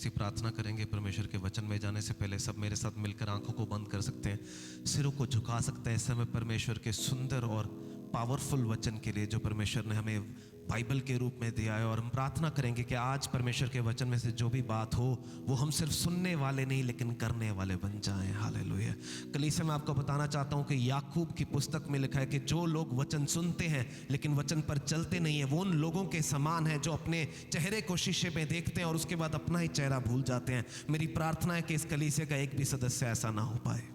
सी प्रार्थना करेंगे। परमेश्वर के वचन में जाने से पहले सब मेरे साथ मिलकर आंखों को बंद कर सकते हैं, सिरों को झुका सकते हैं इस समय परमेश्वर के सुंदर और पावरफुल वचन के लिए जो परमेश्वर ने हमें बाइबल के रूप में दिया है। और हम प्रार्थना करेंगे कि आज परमेश्वर के वचन में से जो भी बात हो वो हम सिर्फ सुनने वाले नहीं लेकिन करने वाले बन जाएं। हालेलुया। कलीसिया मैं आपको बताना चाहता हूं कि याकूब की पुस्तक में लिखा है कि जो लोग वचन सुनते हैं लेकिन वचन पर चलते नहीं है वो उन लोगों के समान है जो अपने चेहरे को शीशे में देखते हैं और उसके बाद अपना ही चेहरा भूल जाते हैं। मेरी प्रार्थना है कि इस कलीसिया का एक भी सदस्य ऐसा ना हो पाए।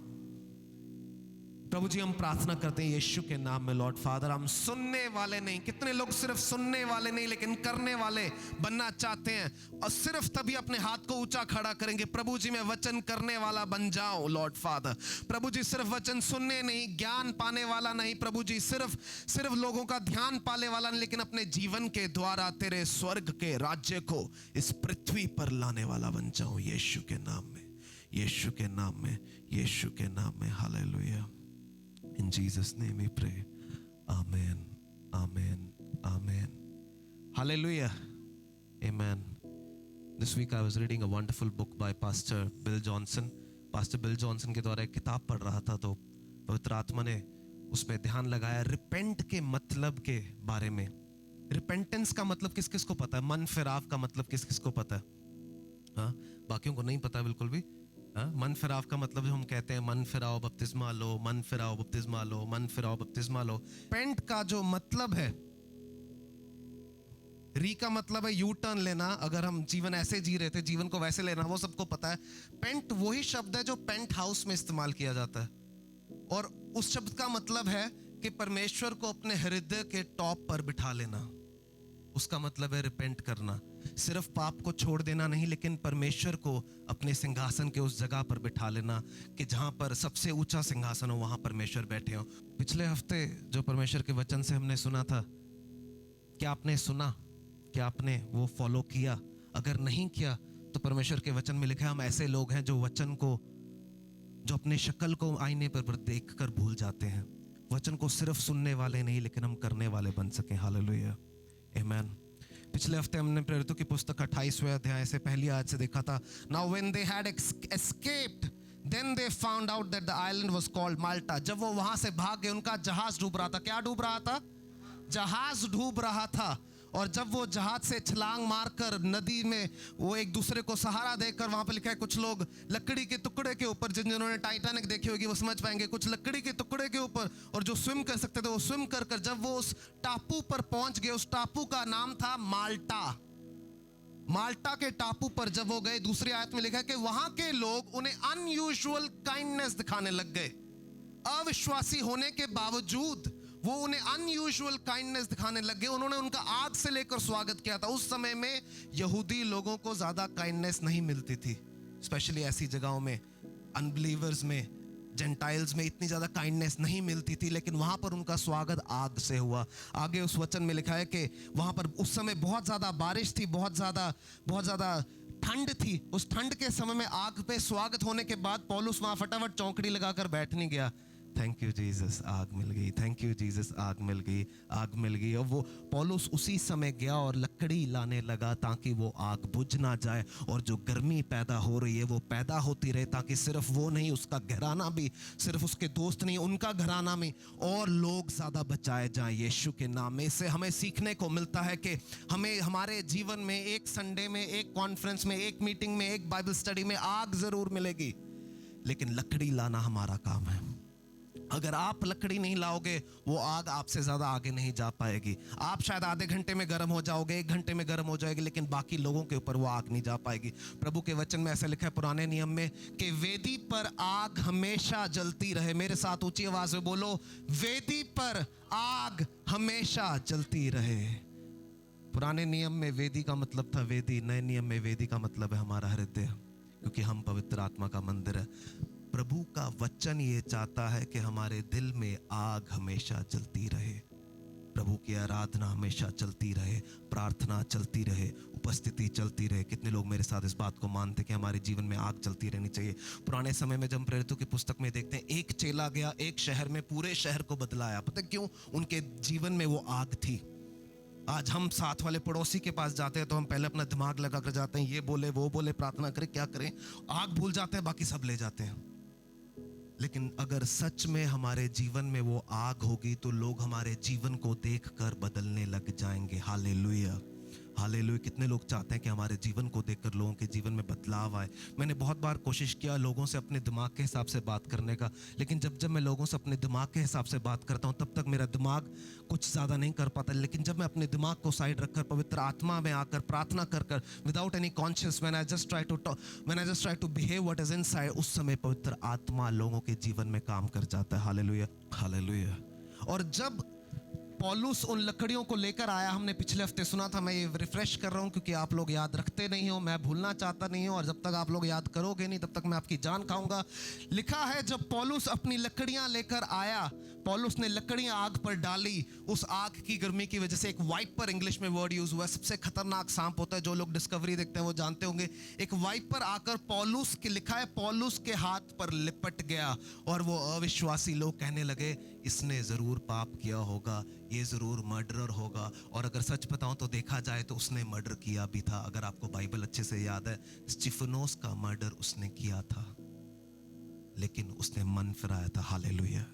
प्रभु जी हम प्रार्थना करते हैं यीशु के नाम में। लॉर्ड फादर, हम सुनने वाले नहीं, कितने लोग सिर्फ सुनने वाले नहीं लेकिन करने वाले बनना चाहते हैं और सिर्फ तभी अपने हाथ को ऊंचा खड़ा करेंगे। प्रभु जी मैं वचन करने वाला बन जाऊं लॉर्ड फादर। प्रभु जी सिर्फ वचन सुनने नहीं, ज्ञान पाने वाला नहीं, प्रभु जी सिर्फ लोगों का ध्यान पाने वाला नहीं लेकिन अपने जीवन के द्वारा तेरे स्वर्ग के राज्य को इस पृथ्वी पर लाने वाला बन जाऊं यीशु के नाम में, यीशु के नाम में, यीशु के नाम में। Hallelujah. In Jesus' name we pray. Amen. Amen. Amen. Hallelujah. Amen. This week I was reading a wonderful book by Pastor Bill Johnson. Pastor Bill Johnson के द्वारा एक किताब पढ़ रहा था तो पवित्र आत्मा ने उस पर ध्यान लगाया रिपेंट के मतलब के बारे में। रिपेंटेंस का मतलब किस किस को पता है? मन फिराव का मतलब किस किस को पता है? हाँ, बाकियों को नहीं पता बिल्कुल भी। मन फिराव का मतलब जो हम कहते हैं मन फिराओ बपतिस्मा लो, मन फिराओ बपतिस्मा लो, मन फिराओ बपतिस्मा लो। पेंट का जो मतलब है, री का मतलब है यू टर्न लेना। अगर हम जीवन ऐसे जी रहे थे जीवन को वैसे लेना, वो सबको पता है। पेंट वही शब्द है जो पेंट हाउस में इस्तेमाल किया जाता है और उस शब्द का मतलब है कि परमेश्वर को अपने हृदय के टॉप पर बिठा लेना। उसका मतलब है रिपेंट करना, सिर्फ पाप को छोड़ देना नहीं लेकिन परमेश्वर को अपने सिंहासन के उस जगह पर बिठा लेना कि जहां पर सबसे ऊंचा सिंहासन हो वहां परमेश्वर बैठे हो। पिछले हफ्ते जो परमेश्वर के वचन से हमने सुना था, क्या आपने सुना? क्या आपने वो फॉलो किया? अगर नहीं किया तो परमेश्वर के वचन में लिखा है हम ऐसे लोग हैं जो वचन को, जो अपने शक्ल को आईने पर देख कर भूल जाते हैं। वचन को सिर्फ सुनने वाले नहीं लेकिन हम करने वाले बन सके। हालेलुया। आमीन। पिछले हफ्ते हमने प्रेरितों की पुस्तक 28वें अध्याय से पहली आयत से देखा था। Now when they had escaped then they found out that the island was called Malta. जब वो वहां से भाग गए उनका जहाज डूब रहा था। क्या डूब रहा था? जहाज डूब रहा था। और जब वो जहाज से छलांग मारकर नदी में वो एक दूसरे को सहारा देकर, वहां पर लिखा है कुछ लोग लकड़ी के टुकड़े के ऊपर, जिन्होंने टाइटैनिक देखी होगी वो समझ पाएंगे, कुछ लकड़ी के टुकड़े के ऊपर और जो स्विम कर सकते थे वो स्विम कर कर जब वो उस टापू पर पहुंच गए, उस टापू का नाम था माल्टा। माल्टा के टापू पर जब वो गए, दूसरी आयत में लिखा है कि वहां के लोग उन्हें अनयूजुअल काइंडनेस दिखाने लग गए। अविश्वासी होने के बावजूद वो उन्हें अनयूजुअल काइंडनेस दिखाने लग गए। उन्होंने उनका आग से लेकर स्वागत किया था। उस समय में यहूदी लोगों को ज्यादा काइंडनेस नहीं मिलती थी, स्पेशली ऐसी जगहों में, अनबिलीवर्स में, जेंटाइल्स में इतनी ज्यादा काइंडनेस नहीं मिलती थी, लेकिन वहां पर उनका स्वागत आग से हुआ। आगे उस वचन में लिखा है कि वहां पर उस समय बहुत ज्यादा बारिश थी, बहुत ज्यादा ठंड थी। उस ठंड के समय में आग पे स्वागत होने के बाद पौलुस वहां फटाफट चौकड़ी लगाकर बैठ नहीं गया। थैंक यू जीसस, आग मिल गई। थैंक यू जीसस, आग मिल गई, आग मिल गई। और वो पौलुस उसी समय गया और लकड़ी लाने लगा ताकि वो आग बुझ ना जाए और जो गर्मी पैदा हो रही है वो पैदा होती रहे, ताकि सिर्फ वो नहीं, उसका घराना भी, सिर्फ उसके दोस्त नहीं, उनका घराना में और लोग ज्यादा बचाए जाएं यीशु के नाम में। इससे हमें सीखने को मिलता है कि हमें हमारे जीवन में एक संडे में, एक कॉन्फ्रेंस में, एक मीटिंग में, एक बाइबल स्टडी में आग जरूर मिलेगी लेकिन लकड़ी लाना हमारा काम है। अगर आप लकड़ी नहीं लाओगे वो आग आपसे ज्यादा आगे नहीं जा पाएगी। आप शायद आधे घंटे में गर्म हो जाओगे, 1 घंटे में गर्म हो जाएगी, लेकिन बाकी लोगों के ऊपर वो आग नहीं जा पाएगी। प्रभु के वचन में ऐसा लिखा है पुराने नियम में कि वेदी पर आग हमेशा जलती रहे। मेरे साथ ऊंची आवाज में बोलो, वेदी पर आग हमेशा जलती रहे। पुराने नियम में वेदी का मतलब था वेदी, नए नियम में वेदी का मतलब है हमारा हृदय, क्योंकि हम पवित्र आत्मा का मंदिर है। प्रभु का वचन ये चाहता है कि हमारे दिल में आग हमेशा जलती रहे, प्रभु की आराधना हमेशा चलती रहे, प्रार्थना चलती रहे, उपस्थिति चलती रहे। कितने लोग मेरे साथ इस बात को मानते कि हमारे जीवन में आग चलती रहनी चाहिए। पुराने समय में जब हम प्रेरितों की पुस्तक में देखते हैं, एक चेला गया एक शहर में, पूरे शहर को बदलाया। पता क्यों? उनके जीवन में वो आग थी। आज हम साथ वाले पड़ोसी के पास जाते हैं तो हम पहले अपना दिमाग लगा कर जाते हैं, ये बोले वो बोले, प्रार्थना करें क्या करें, आग भूल जाते हैं, बाकी सब ले जाते हैं। लेकिन अगर सच में हमारे जीवन में वो आग होगी तो लोग हमारे जीवन को देखकर बदलने लग जाएंगे। Hallelujah, hallelujah. कितने लोग चाहते हैं कि हमारे जीवन को देखकर लोगों के जीवन में बदलाव आए। मैंने बहुत बार कोशिश किया लोगों से अपने दिमाग के हिसाब से बात करने का, लेकिन जब जब मैं लोगों से अपने दिमाग के हिसाब से बात करता हूँ तब तक मेरा दिमाग कुछ ज़्यादा नहीं कर पाता। लेकिन जब मैं अपने दिमाग को साइड रखकर पवित्र आत्मा में आकर प्रार्थना कर कर, without any conscious, when I just try to behave what is inside, उस समय पवित्र आत्मा लोगों के जीवन में काम कर जाता है। Hallelujah, hallelujah. और जब पौलुस उन लकड़ियों को लेकर आया, हमने पिछले हफ्ते सुना था, मैं ये रिफ्रेश कर रहा हूँ क्योंकि आप लोग याद रखते नहीं हो, मैं भूलना चाहता नहीं हूँ, और जब तक आप लोग याद करोगे नहीं तब तक मैं आपकी जान खाऊंगा। लिखा है जब पौलुस अपनी लकड़ियां लेकर आया, पौलुस ने लकड़ियां आग पर डाली, उस आग की गर्मी की वजह से एक वाइपर, इंग्लिश में वर्ड यूज हुआ है, सबसे खतरनाक सांप होता है, जो लोग डिस्कवरी देखते हैं वो जानते होंगे। एक वाइपर आकर पौलुस के, लिखा है पौलुस के हाथ पर लिपट गया, और वो अविश्वासी लोग कहने लगे इसने जरूर पाप किया होगा, ये जरूर मर्डरर होगा। और अगर सच बताऊं तो देखा जाए तो उसने मर्डर किया भी था। अगर आपको बाइबल अच्छे से याद है, स्टीफनोस का मर्डर उसने किया था, लेकिन उसने मन फिराया था। हालेलुया।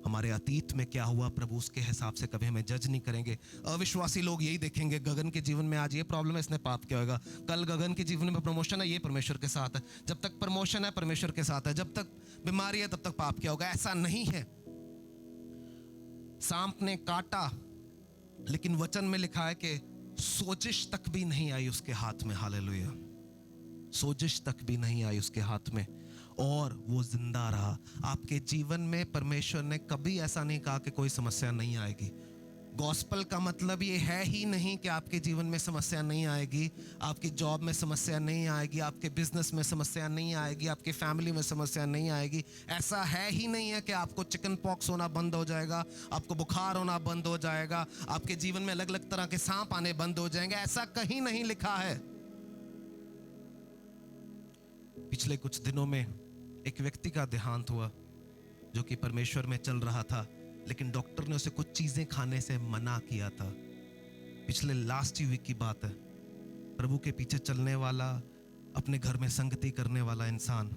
हमारे अतीत में क्या हुआ, प्रभु उसके हिसाब से कभी हमें जज नहीं करेंगे। अविश्वासी लोग यही देखेंगे, गगन के जीवन में आज ये प्रॉब्लम है, इसने पाप किया होगा। कल गगन के जीवन में प्रमोशन है, ये परमेश्वर के साथ है। जब तक प्रमोशन है परमेश्वर के साथ है, जब तक बीमारी है तब तक पाप किया होगा। ऐसा नहीं है। सांप ने काटा, लेकिन वचन में लिखा है कि सोजिश तक भी नहीं आई उसके हाथ में। हालेलुया, सोजिश तक भी नहीं आई उसके हाथ में, और वो जिंदा रहा। आपके जीवन में परमेश्वर ने कभी ऐसा नहीं कहा कि कोई समस्या नहीं आएगी। गॉस्पल का मतलब ये है ही नहीं कि आपके जीवन में समस्या नहीं आएगी, आपकी जॉब में समस्या नहीं आएगी, आपके बिजनेस में समस्या नहीं आएगी, आपकी फैमिली में समस्या नहीं आएगी। ऐसा है ही नहीं है कि आपको चिकन पॉक्स होना बंद हो जाएगा, आपको बुखार होना बंद हो जाएगा, आपके जीवन में अलग अलग तरह के सांप आने बंद हो जाएंगे। ऐसा कहीं नहीं लिखा है। पिछले कुछ दिनों में एक व्यक्ति का देहांत हुआ जो कि परमेश्वर में चल रहा था, लेकिन डॉक्टर ने उसे कुछ चीजें खाने से मना किया था। पिछले लास्ट वीक की बात है। प्रभु के पीछे चलने वाला, अपने घर में संगति करने वाला इंसान,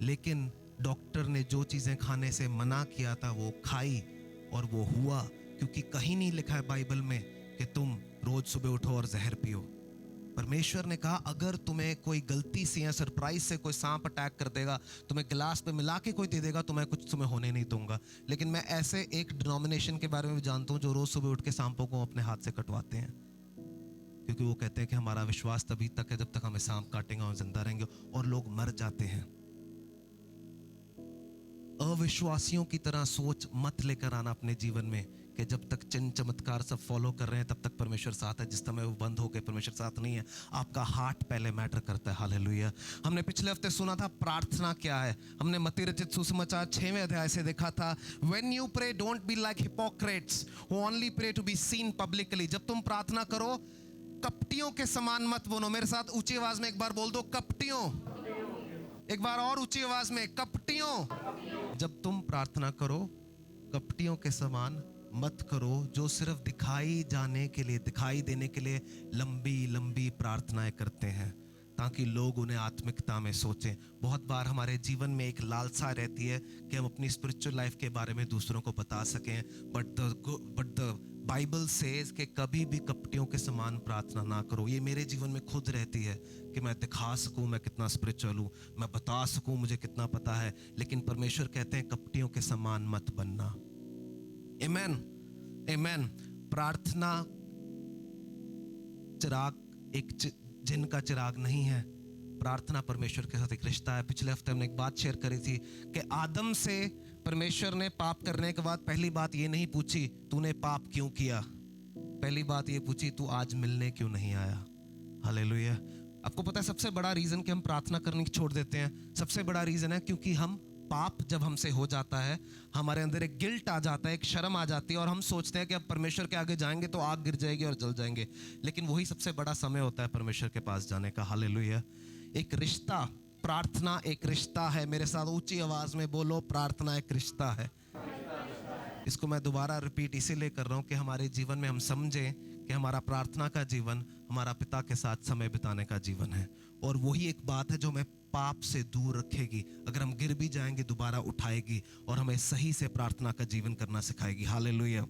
लेकिन डॉक्टर ने जो चीजें खाने से मना किया था वो खाई, और वो हुआ। क्योंकि कहीं नहीं लिखा है बाइबल में कि तुम रोज सुबह उठो और जहर पियो। परमेश्वर ने कहा अगर तुम्हें कोई गलती से या सरप्राइज से कोई सांप अटैक कर देगा, तुम्हें गिलास पे मिला के कोई दे देगा, तो मैं कुछ तुम्हें होने नहीं दूंगा। लेकिन मैं ऐसे एक डिनोमिनेशन के बारे में भी जानता हूं जो रोज सुबह उठ के सांपों को अपने हाथ से कटवाते हैं, क्योंकि वो कहते हैं कि हमारा विश्वास तभी तक है जब तक हमें सांप काटेंगे हम जिंदा रहेंगे, और लोग मर जाते हैं। अविश्वासियों की तरह सोच मत लेकर आना अपने जीवन में कि जब तक चिन्ह चमत्कार सब फॉलो कर रहे हैं तब तक परमेश्वर साथ है। जिस समय वो बंद हो गए परमेश्वर साथ नहीं है। आपका हार्ट पहले मैटर करता है। हालेलुया। हमने पिछले हफ्ते सुना था प्रार्थना क्या है। हमने मत्ती रचित सुसमाचार 6वें अध्याय से देखा था, when you pray don't be like hypocrites who only pray to be seen publicly. जब तुम प्रार्थना करो कपटियों के समान मत बनो। मेरे साथ ऊंची आवाज में एक बार बोल दो, कपटियों। एक बार और ऊंची आवाज में, कपटियों। जब तुम प्रार्थना करो कपटियों के समान मत करो, जो सिर्फ दिखाई जाने के लिए, दिखाई देने के लिए लंबी लंबी प्रार्थनाएं करते हैं ताकि लोग उन्हें आत्मिकता में सोचें। बहुत बार हमारे जीवन में एक लालसा रहती है कि हम अपनी स्पिरिचुअल लाइफ के बारे में दूसरों को बता सकें, बट द बाइबल सेज कि कभी भी कपटियों के समान प्रार्थना ना करो। ये मेरे जीवन में खुद रहती है कि मैं दिखा सकूं मैं कितना स्पिरिचुअल हूं, मैं बता सकूं मुझे कितना पता है, लेकिन परमेश्वर कहते हैं कपटियों के समान मत बनना। आमेन, आमेन। प्रार्थना चिराग, एक जिन का चिराग नहीं है। प्रार्थना परमेश्वर के साथ एक रिश्ता है। पिछले हफ्ते हमने एक बात शेयर करी थी कि आदम से परमेश्वर ने पाप करने के बाद पहली बात ये नहीं पूछी तूने पाप क्यों किया, पहली बात ये पूछी तू आज मिलने क्यों नहीं आया। हालेलुया। आपको पता है सबसे बड़ा रीजन कि हम प्रार्थना करनी छोड़ देते हैं, सबसे बड़ा रीजन है क्योंकि हम पाप जब हमसे हो जाता है हमारे अंदर एक गिल्ट आ जाता है, एक शर्म आ जाती है, और हम सोचते हैं कि अब परमेश्वर के आगे जाएंगे तो आग गिर जाएगी और जल जाएंगे। लेकिन वही सबसे बड़ा समय होता है परमेश्वर के पास जाने का। हालेलुया। एक रिश्ता, प्रार्थना एक रिश्ता है। मेरे साथ ऊंची आवाज में बोलो, प्रार्थना एक रिश्ता है। इसको मैं दोबारा रिपीट इसीलिए कर रहा हूं कि हमारे जीवन में हम समझें कि हमारा प्रार्थना का जीवन हमारा पिता के साथ समय बिताने का जीवन है। और वही एक बात है जो हमें पाप से दूर रखेगी। अगर हम गिर भी जाएंगे दोबारा उठाएगी और हमें सही से प्रार्थना का जीवन करना सिखाएगी। Hallelujah,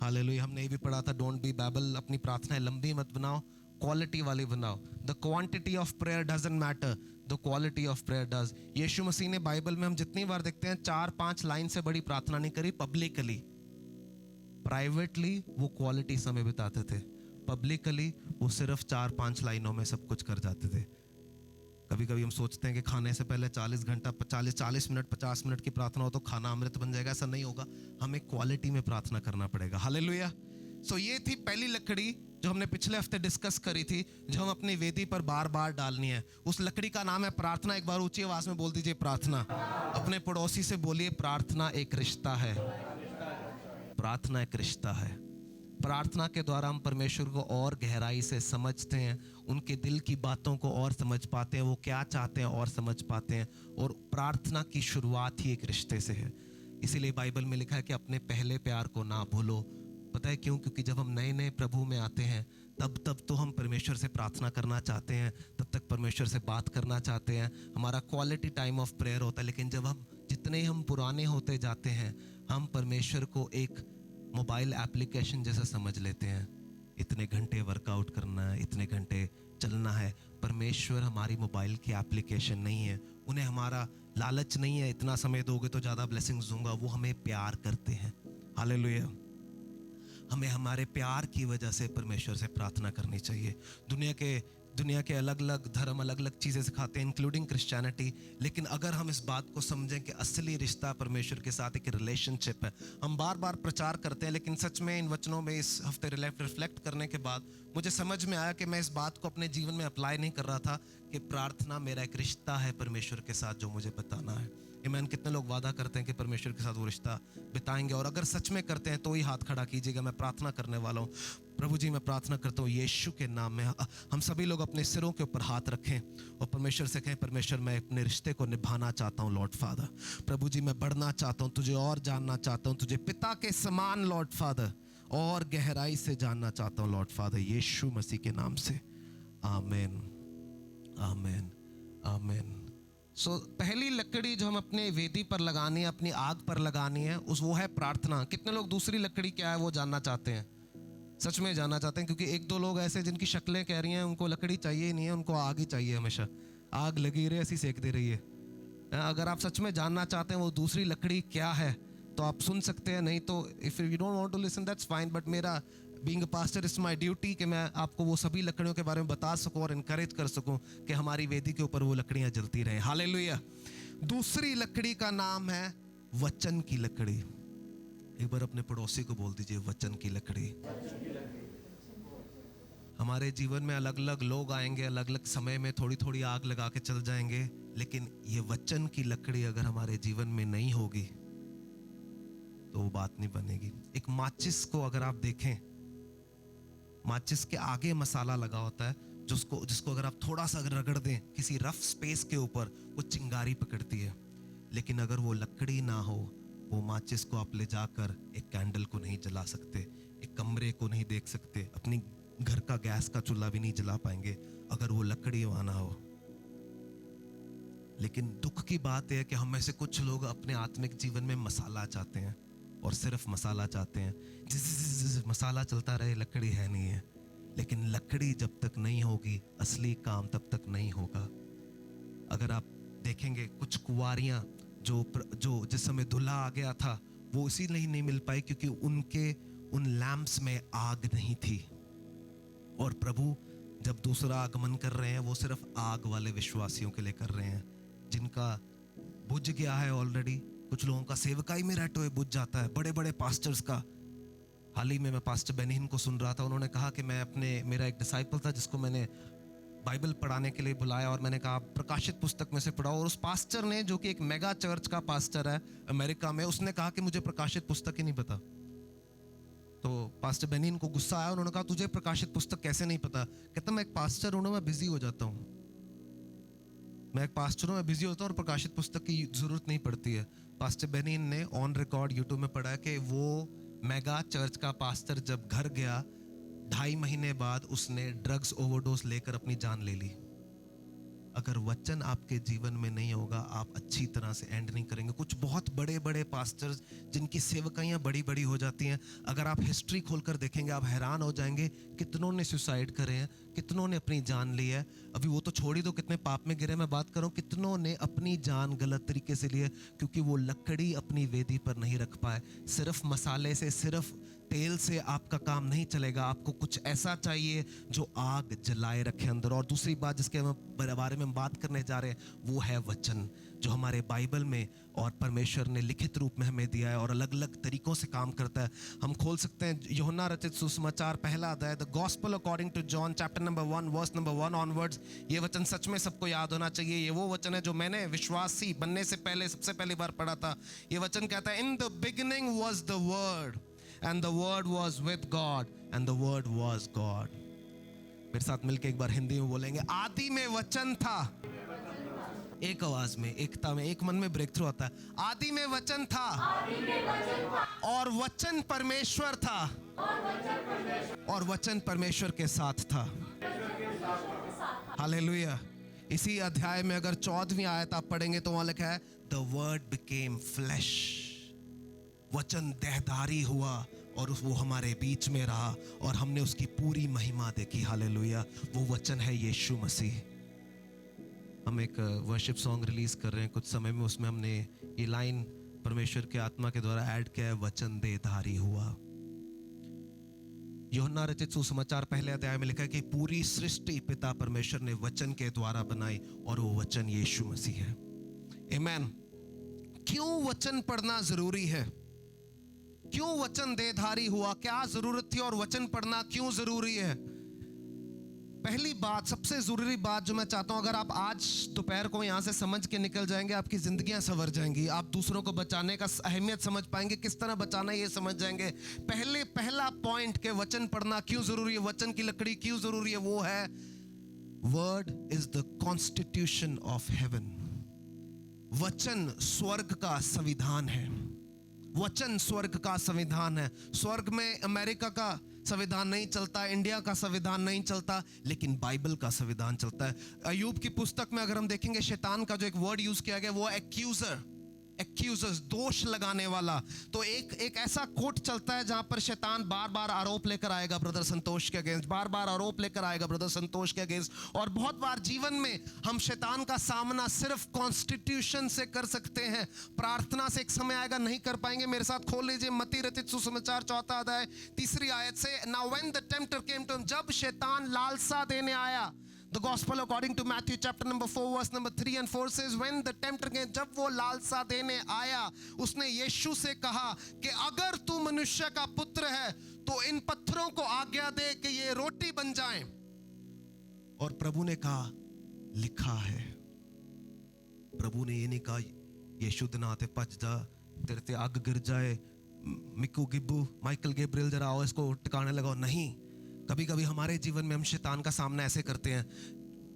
hallelujah. हमने ये भी पढ़ा था, डोंट बी बैबल, अपनी प्रार्थनाएं लंबी मत बनाओ, क्वालिटी वाली बनाओ। The quantity of prayer doesn't matter, the quality of prayer does. यीशु मसीह ने बाइबल में हम जितनी बार देखते हैं 4-5 लाइन से बड़ी प्रार्थना नहीं करी पब्लिकली। प्राइवेटली वो क्वालिटी समय बिताते थे, पब्लिकली वो सिर्फ 4-5 लाइनों में सब कुछ कर जाते थे। कभी कभी हम सोचते हैं कि खाने से पहले 40 मिनट 50 मिनट की प्रार्थना हो तो खाना अमृत बन जाएगा। ऐसा नहीं होगा, हमें क्वालिटी में प्रार्थना करना पड़ेगा। हालेलुया। सो ये थी पहली लकड़ी जो हमने पिछले हफ्ते डिस्कस करी थी, जो हम अपनी वेदी पर बार बार डालनी है। उस लकड़ी का नाम है प्रार्थना। एक बार ऊंची आवाज में बोल दीजिए प्रार्थना। अपने पड़ोसी से बोलिए प्रार्थना एक रिश्ता है, प्रार्थना एक रिश्ता है। प्रार्थना के द्वारा हम परमेश्वर को और गहराई से समझते हैं, उनके दिल की बातों को और समझ पाते हैं, वो क्या चाहते हैं और समझ पाते हैं। और प्रार्थना की शुरुआत ही एक रिश्ते से है। इसीलिए बाइबल में लिखा है कि अपने पहले प्यार को ना भूलो। पता है क्यों? क्योंकि जब हम नए नए प्रभु में आते हैं तब तो हम परमेश्वर से प्रार्थना करना चाहते हैं, तब तक परमेश्वर से बात करना चाहते हैं, हमारा क्वालिटी टाइम ऑफ प्रेयर होता है। लेकिन जब हम जितने हम पुराने होते जाते हैं, हम परमेश्वर को एक मोबाइल एप्लीकेशन जैसा समझ लेते हैं। इतने घंटे वर्कआउट करना है, इतने घंटे चलना है। परमेश्वर हमारी मोबाइल की एप्लीकेशन नहीं है। उन्हें हमारा लालच नहीं है, इतना समय दोगे तो ज़्यादा ब्लेसिंग्स दूंगा। वो हमें प्यार करते हैं। हालेलुया। हमें हमारे प्यार की वजह से परमेश्वर से प्रार्थना करनी चाहिए। दुनिया के अलग अलग धर्म अलग अलग चीज़ें सिखाते हैं, इंक्लूडिंग क्रिश्चियनिटी। लेकिन अगर हम इस बात को समझें कि असली रिश्ता परमेश्वर के साथ एक रिलेशनशिप है। हम बार बार प्रचार करते हैं, लेकिन सच में इन वचनों में इस हफ्ते रिफ्लेक्ट करने के बाद मुझे समझ में आया कि मैं इस बात को अपने जीवन में अप्लाई नहीं कर रहा था कि प्रार्थना मेरा एक रिश्ता है परमेश्वर के साथ जो मुझे बताना है। आमीन। कितने लोग वादा करते हैं कि परमेश्वर के साथ वो रिश्ता बिताएंगे? और अगर सच में करते हैं तो ही हाथ खड़ा कीजिएगा। मैं प्रार्थना करने वाला हूँ। प्रभु जी, मैं प्रार्थना करता हूँ यीशु के नाम में। हम सभी लोग अपने सिरों के ऊपर हाथ रखें और परमेश्वर से कहें, परमेश्वर मैं अपने रिश्ते को निभाना चाहता हूँ लॉर्ड फादर। प्रभु जी, मैं बढ़ना चाहता हूँ, तुझे और जानना चाहता हूँ, तुझे पिता के समान लॉर्ड फादर और गहराई से जानना चाहता हूँ लॉर्ड फादर, यीशु मसीह के नाम से। आमीन, आमीन, आमीन। सो पहली लकड़ी जो हम अपने वेदी पर लगानी है, अपनी आग पर लगानी है, वो है प्रार्थना। कितने लोग दूसरी लकड़ी क्या है वो जानना चाहते हैं? सच में जानना चाहते हैं? क्योंकि एक दो लोग ऐसे जिनकी शक्लें कह रही हैं उनको लकड़ी चाहिए ही नहीं है, उनको आग ही चाहिए। हमेशा आग लगी रहे, ऐसी सेकती रही है। अगर आप सच में जानना चाहते हैं वो दूसरी लकड़ी क्या है तो आप सुन सकते हैं, नहीं तो if you don't want to listen that's fine. But मेरा being a pastor it's my duty कि मैं आपको वो सभी लकड़ियों के बारे में बता सकूं और इनकरेज कर सकूं कि हमारी वेदी के ऊपर वो लकड़ियां जलती रहें। हालेलुया। दूसरी लकड़ी का नाम है वचन की लकड़ी। एक बार अपने पड़ोसी को बोल दीजिए, वचन की लकड़ी। हमारे जीवन में अलग अलग लोग आएंगे, अलग अलग समय में थोड़ी थोड़ी आग लगा के चल जाएंगे, लेकिन ये वचन की लकड़ी अगर हमारे जीवन में नहीं होगी तो वो बात नहीं बनेगी। एक माचिस को अगर आप देखें, माचिस के आगे मसाला लगा होता है जिसको अगर आप थोड़ा सा रगड़ दें किसी रफ स्पेस के ऊपर, वो चिंगारी पकड़ती है। लेकिन अगर वो लकड़ी ना हो, वो माचिस को आप ले जाकर एक कैंडल को नहीं जला सकते, एक कमरे को नहीं देख सकते, अपनी घर का गैस का चूल्हा भी नहीं जला पाएंगे अगर वो लकड़ी वहां ना हो। लेकिन दुख की बात है कि हम में से कुछ लोग अपने आत्मिक जीवन में मसाला चाहते हैं और सिर्फ मसाला चाहते हैं। मसाला चलता रहे, लकड़ी है नहीं है। लेकिन लकड़ी जब तक नहीं होगी, असली काम तब तक नहीं होगा। अगर आप देखेंगे कुछ कुंवारियां जो जिस समय दूल्हा आ गया था वो इसीलिए नहीं मिल पाई क्योंकि उन लैंप्स में आग नहीं थी। और प्रभु जब दूसरा आगमन कर रहे हैं वो सिर्फ आग वाले विश्वासियों के लिए कर रहे हैं जिनका बुझ गया है ऑलरेडी। कुछ लोगों का सेवकाई में रहते हुए बुझ जाता है, बड़े बड़े पास्टर्स का। हाल ही में मैं पास्टर बेनिहिन को सुन रहा था, उन्होंने कहा कि मेरा एक डिसाइपल था जिसको मैंने बाइबल पढ़ाने के लिए बुलाया और मैंने कहा प्रकाशित पुस्तक में से पढ़ाओ। और उस पास्टर ने, जो कि एक मेगा चर्च का पास्टर है अमेरिका में, उसने कहा कि मुझे प्रकाशित पुस्तक ही नहीं पता। तो पास्टर बेनिहिन को गुस्सा आया, उन्होंने कहा तुझे प्रकाशित पुस्तक कैसे नहीं पता? कहता मैं एक पास्टर हूं, मैं बिजी हो जाता हूं। मैं एक पास्टर हूं, मैं बिजी होता हूं और प्रकाशित पुस्तक की जरूरत नहीं पड़ती है। पास्टर बेनिहिन ने ऑन रिकॉर्ड यूट्यूब में पढ़ा कि वो मेगा चर्च का पास्टर जब घर गया, 2.5 महीने बाद उसने ड्रग्स ओवरडोज लेकर अपनी जान ले ली। अगर वचन आपके जीवन में नहीं होगा, आप अच्छी तरह से एंड नहीं करेंगे। कुछ बहुत बड़े बड़े पास्टर्स जिनकी सेवकाइयाँ बड़ी बड़ी हो जाती हैं, अगर आप हिस्ट्री खोलकर देखेंगे आप हैरान हो जाएंगे, कितनों ने सुसाइड करे हैं, कितनों ने अपनी जान ली है। अभी वो तो छोड़ ही दो, कितने पाप में गिरे, मैं बात करूं कितनों ने अपनी जान गलत तरीके से ली है, क्योंकि वो लकड़ी अपनी वेदी पर नहीं रख पाए। सिर्फ मसाले से, सिर्फ तेल से आपका काम नहीं चलेगा, आपको कुछ ऐसा चाहिए जो आग जलाए रखे अंदर। और दूसरी बात जिसके बारे में हम बात करने जा रहे हैं वो है वचन, जो हमारे बाइबल में और परमेश्वर ने लिखित रूप में हमें दिया है और अलग अलग तरीकों से काम करता है। हम खोल सकते हैं यूहन्ना रचित सुसमाचार पहला अध्याय, the gospel according to John chapter number 1 verse number 1 onwards. ये वचन सच में सबको याद होना चाहिए। ये वो वचन है जो मैंने विश्वासी बनने से पहले सबसे पहली बार पढ़ा था। ये वचन कहता है, in the beginning was the word and the word was with God and the word was God। मेरे साथ मिलके एक बार हिंदी में बोलेंगे, आदि में वचन था। एक आवाज में, एकता में, एक मन में ब्रेक थ्रू आता है। आदि में वचन था और वचन परमेश्वर था और वचन परमेश्वर के साथ था। हालेलुया। इसी अध्याय में अगर 14वीं आयत आप पढ़ेंगे तो वहां लिखा है, द वर्ड बिकेम फ्लैश। वचन देहधारी हुआ और वो हमारे बीच में रहा और हमने उसकी पूरी महिमा देखी। हालेलुया। वो वचन है यीशु मसीह। हम एक वर्शिप सॉन्ग रिलीज कर रहे हैं कुछ समय में, उसमें हमने ये लाइन परमेश्वर के आत्मा के द्वारा ऐड किया है, वचन देहधारी हुआ। यूहन्ना रचित सुसमाचार पहले अध्याय में लिखा है कि पूरी सृष्टि पिता परमेश्वर ने वचन के द्वारा बनाई और वो वचन यीशु मसीह है। आमीन। क्यों वचन पढ़ना जरूरी है? क्यों वचन देहधारी हुआ? क्या जरूरत थी और वचन पढ़ना क्यों जरूरी है? पहली बात, सबसे जरूरी बात जो मैं चाहता हूं, अगर आप आज दोपहर को यहां से समझ के निकल जाएंगे, आपकी जिंदगियां संवर जाएंगी। आप दूसरों को बचाने का अहमियत समझ पाएंगे, किस तरह बचाना ये समझ जाएंगे। पहला पॉइंट के वचन पढ़ना क्यों जरूरी है, वचन की लकड़ी क्यों जरूरी है, वो है word is the constitution of haven. वचन स्वर्ग का संविधान है। वचन स्वर्ग का संविधान है। स्वर्ग में अमेरिका का संविधान नहीं चलता, इंडिया का संविधान नहीं चलता, लेकिन बाइबल का संविधान चलता है। अय्यूब की पुस्तक में अगर हम देखेंगे, शैतान का जो एक वर्ड यूज किया गया वो एक्यूजर, एक्यूजर्स, दोष लगाने वाला। तो एक ऐसा कोट चलता है जहां पर शैतान बार बार आरोप लेकर आएगा ब्रदर संतोष के अगेंस्ट, बार बार आरोप लेकर आएगा ब्रदर संतोष के अगेंस्ट। और बहुत बार जीवन में हम शैतान का सामना सिर्फ कॉन्स्टिट्यूशन से कर सकते हैं, प्रार्थना से एक समय आएगा नहीं कर पाएंगे। मेरे साथ खोल लीजिए मत्ती रचित सुसमाचार 4 अध्याय 3 आयत से। Now when the tempter came to him, जब शैतान लालसा देने आया। The gospel according to Matthew chapter number 4 verse number 3 and 4 says, when the tempter came, जब वो लालसा देने आया, उसने यीशु से कहा कि अगर तू मनुष्य का पुत्र है तो इन पत्थरों को आज्ञा दे कि ये रोटी बन जाएं। और प्रभु ने कहा, लिखा है। प्रभु ने ये नहीं कहा यीशु दिनाते पच जा, तेरे ते आग गिर जाए, मिक्कू गिब्बू माइकल गैब्रियल जरा आओ इसको टिकाने लगाओ। नहीं, कभी कभी हमारे जीवन में हम शैतान का सामना ऐसे करते हैं,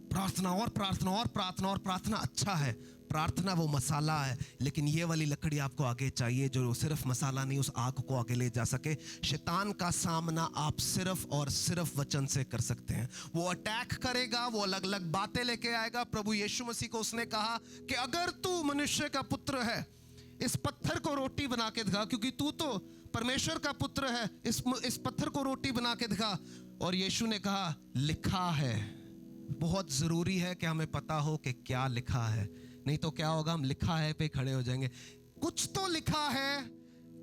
प्रार्थना और प्रार्थना और प्रार्थना और प्रार्थना। अच्छा है, प्रार्थना वो मसाला है, लेकिन ये वाली लकड़ी आपको आगे चाहिए जो सिर्फ मसाला नहीं, उस आग को आगे ले जा सके। शैतान का सामना आप सिर्फ और सिर्फ वचन से कर सकते हैं। वो अटैक करेगा, वो अलग अलग बातें लेके आएगा। प्रभु यीशु मसीह को उसने कहा कि अगर तू मनुष्य का पुत्र है, इस पत्थर को रोटी बना के दिखा, क्योंकि तू तो परमेश्वर का पुत्र है, इस पत्थर को रोटी बना के दिखा। और यीशु ने कहा, लिखा है। बहुत जरूरी है कि हमें पता हो कि क्या लिखा है, नहीं तो क्या होगा, हम लिखा है पे खड़े हो जाएंगे। कुछ तो लिखा है,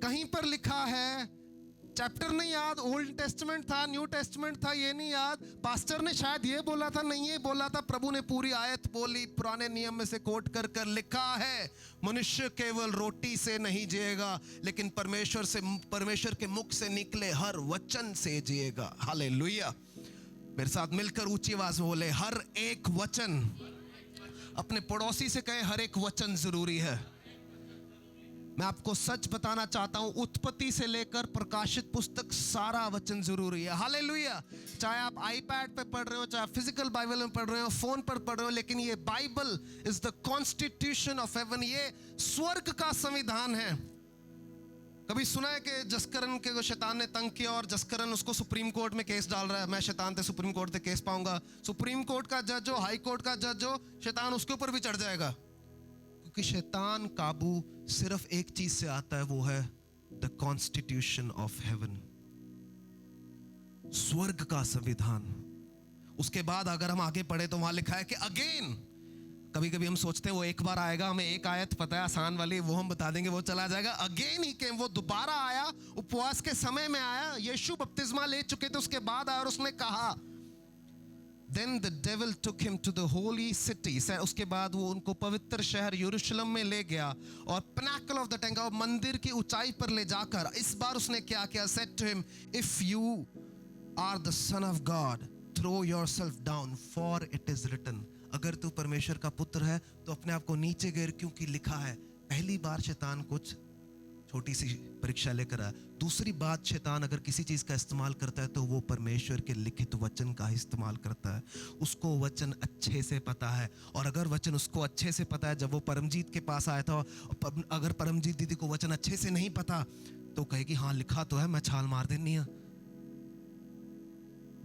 कहीं पर लिखा है, चैप्टर नहीं याद, ओल्ड टेस्टमेंट था, न्यू टेस्टमेंट था, ये नहीं याद, पास्टर ने शायद ये बोला था, नहीं ये बोला था, प्रभु ने पूरी आयत बोली, पुराने नियम में से कोट कर कर लिखा है, मनुष्य केवल रोटी से नहीं जिएगा, लेकिन परमेश्वर के मुख से निकले हर वचन से जिएगा। हालेलुया। मेरे साथ मिलकर ऊंची आवाज में बोले, हर एक वचन। अपने पड़ोसी से कहे, हर एक वचन जरूरी है। मैं आपको सच बताना चाहता हूं, उत्पत्ति से लेकर प्रकाशित पुस्तक सारा वचन जरूरी है। हालेलुया। चाहे आप आईपैड पे पढ़ रहे हो, चाहे फिजिकल बाइबल में पढ़ रहे हो, फोन पर पढ़ रहे हो, लेकिन ये Bible is the constitution of haven. ये स्वर्ग का संविधान है। कभी सुना है कि जसकरण के शैतान ने तंग किया और जसकरण उसको सुप्रीम कोर्ट में केस डाल रहा है, मैं शैतान से सुप्रीम कोर्ट से केस पाऊंगा, सुप्रीम कोर्ट का जज हो, हाई कोर्ट का जज हो, शैतान उसके ऊपर भी चढ़ जाएगा। क्योंकि शैतान काबू सिर्फ एक चीज से आता है, वो है द कॉन्स्टिट्यूशन ऑफ हेवन, स्वर्ग का संविधान। उसके बाद अगर हम आगे पढ़े तो वहां लिखा है कि अगेन, कभी कभी हम सोचते हैं वो एक बार आएगा, हमें एक आयत पता है आसान वाली, वो हम बता देंगे, वो चला जाएगा। अगेन ही केम, वो दोबारा आया, उपवास के समय में आया, यीशु बपतिस्मा ले चुके थे, उसके बाद आया और उसने कहा, Then the devil took him to the holy city. उसके बाद वो उनको पवित्र शहर यरूशलेम में ले गया और pinnacle of the temple, मंदिर की ऊंचाई पर ले जाकर इस बार उसने क्या किया, said to him, if you are the son of God, throw yourself down, for it is written. अगर तू परमेश्वर का पुत्र है तो अपने आप को नीचे गिर, क्योंकि लिखा है। पहली बार शैतान कुछ छोटी सी परीक्षा लेकर आया। दूसरी बात, शैतान अगर किसी चीज का इस्तेमाल करता है तो वो परमेश्वर के लिखित वचन का ही इस्तेमाल करता है। उसको वचन अच्छे से पता है, और अगर वचन उसको अच्छे से पता है, जब वो परमजीत के पास आया था, अगर परमजीत दीदी को वचन अच्छे से नहीं पता तो कहेगी हाँ लिखा तो है, मैं छाल मार देनी है।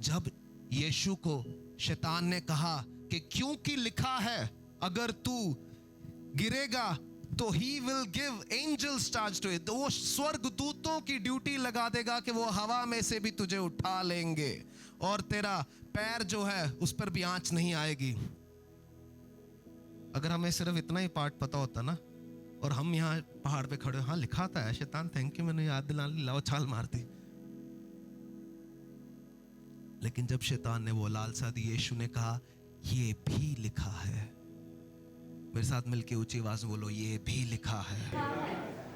जब यीशु को शैतान ने कहा कि क्योंकि लिखा है अगर तू गिरेगा तो he will give angels charge to it, तो वो स्वर्ग दूतों की ड्यूटी लगा देगा कि वो हवा में से भी तुझे उठा लेंगे और तेरा पैर जो है उस पर भी आंच नहीं आएगी। अगर हमें सिर्फ इतना ही पार्ट पता होता ना, और हम यहाँ पहाड़ पे खड़े, हाँ लिखा था शैतान थैंक यू, मैंने याद दिला ली, लाओ छाल मार दी। लेकिन जब शैतान ने वो लालसा दी, यीशु ने कहा ये भी लिखा है। मेरे साथ मिलके ऊंची आवाज में बोलो, ये भी लिखा है।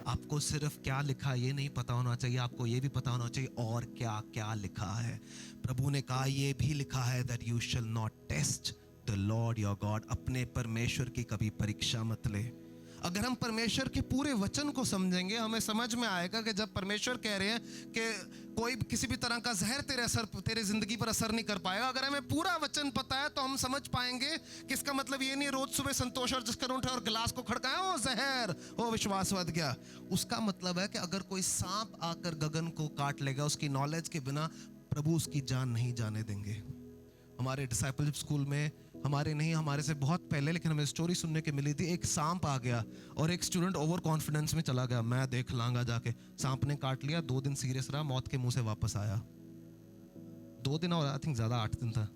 आपको सिर्फ क्या लिखा ये नहीं पता होना चाहिए, आपको ये भी पता होना चाहिए और क्या क्या लिखा है। प्रभु ने कहा ये भी लिखा है that you shall not test the Lord your God, अपने परमेश्वर की कभी परीक्षा मत ले। अगर हम परमेश्वर के पूरे वचन को समझेंगे, हमें समझ में आएगा कि जब परमेश्वर कह रहे हैं कि कोई किसी भी तरह का जहर तेरे जिंदगी पर असर नहीं कर पाएगा, अगर हमें पूरा वचन पता है तो हम समझ पाएंगे कि इसका मतलब ये नहीं रोज सुबह संतोष और जिसकर उठे और गिलास को खड़काए, ओ जहर, ओ विश्वास बद गया। उसका मतलब है कि अगर कोई सांप आकर गगन को काट लेगा, उसकी नॉलेज के बिना प्रभु उसकी जान नहीं जाने देंगे। हमारे डिसाइपलशिप स्कूल में, हमारे से बहुत पहले, लेकिन हमें स्टोरी सुनने के मिली थी, एक सांप आ गया और एक स्टूडेंट ओवर कॉन्फिडेंस में चला गया, मैं देख लाऊंगा जाके। सांप ने काट लिया, 2 दिन सीरियस रहा, मौत के मुंह से वापस आया। 2 दिन और आई थिंक ज्यादा 8 दिन था,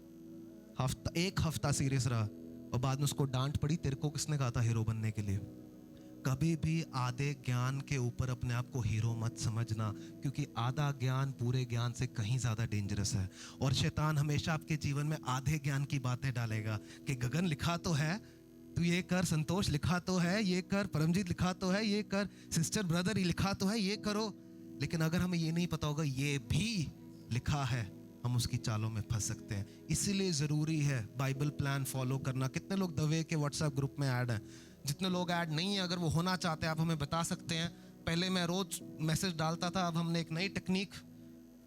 एक हफ्ता सीरियस रहा और बाद में उसको डांट पड़ी, तेरे को किसने कहा था हीरो बनने के लिए। कभी भी आधे ज्ञान के ऊपर अपने आप को हीरो मत समझना, क्योंकि आधा ज्ञान पूरे ज्ञान से कहीं ज्यादा डेंजरस है। और शैतान हमेशा आपके जीवन में आधे ज्ञान की बातें डालेगा कि गगन लिखा तो है, तू ये कर, संतोष लिखा तो है ये कर, परमजीत लिखा तो है ये कर, सिस्टर ब्रदर ही लिखा तो है ये करो। लेकिन अगर हमें ये नहीं पता होगा ये भी लिखा है, हम उसकी चालों में फंस सकते हैं। इसीलिए जरूरी है बाइबल प्लान फॉलो करना। कितने लोग दवे के व्हाट्सएप ग्रुप में ऐड हैं? जितने लोग ऐड नहीं है, अगर वो होना चाहते हैं आप हमें बता सकते हैं। पहले मैं रोज मैसेज डालता था, अब हमने एक नई टेक्निक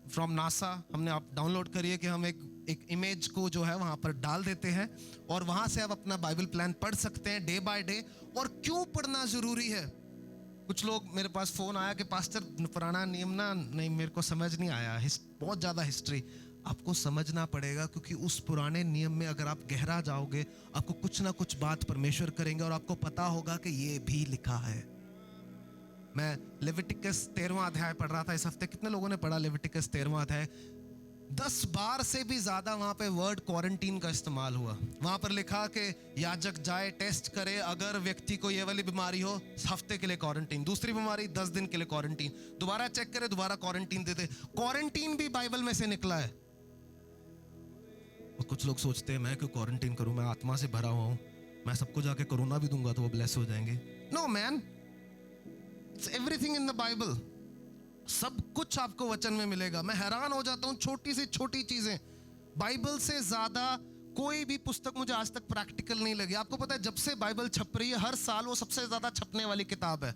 फ्रॉम नासा हमने आप डाउनलोड करिए कि हम एक इमेज को जो है वहाँ पर डाल देते हैं और वहाँ से आप अपना बाइबल प्लान पढ़ सकते हैं डे बाय डे। और क्यों पढ़ना जरूरी है? कुछ लोग, मेरे पास फोन आया कि पास्टर पुराना नियम ना, नहीं मेरे को समझ नहीं आया, बहुत ज़्यादा हिस्ट्री। आपको समझना पड़ेगा, क्योंकि उस पुराने नियम में अगर आप गहरा जाओगे, आपको कुछ ना कुछ बात परमेश्वर करेंगे और आपको पता होगा कि ये भी लिखा है। मैं लेविटिकस 13वां अध्याय पढ़ रहा था इस हफ्ते। कितने लोगों ने पढ़ा लेविटिकस 13वां अध्याय? 10 बार से भी ज्यादा वहां पे वर्ड क्वारंटीन का इस्तेमाल हुआ। वहां पर लिखा कि याजक जाए, टेस्ट करे, अगर व्यक्ति को ये वाली बीमारी हो हफ्ते के लिए क्वारंटीन, दूसरी बीमारी 10 दिन के लिए क्वारंटीन, दोबारा चेक करे, दोबारा क्वारंटीन देते। क्वारंटीन भी बाइबल में से निकला है। और कुछ लोग सोचते हैं मैं क्यों क्वारंटीन करूं, मैं आत्मा से भरा हुआ हूं, मैं सबको जाके कोरोना भी दूंगा तो वो ब्लेस हो जाएंगे। No man, it's everything in the Bible. सब कुछ आपको वचन में मिलेगा। मैं हैरान हो जाता हूं, छोटी से छोटी चीजें। बाइबल से ज्यादा कोई भी पुस्तक मुझे आज तक प्रैक्टिकल नहीं लगी। आपको पता है जब से बाइबल छप रही है, हर साल वो सबसे ज्यादा छपने वाली किताब है।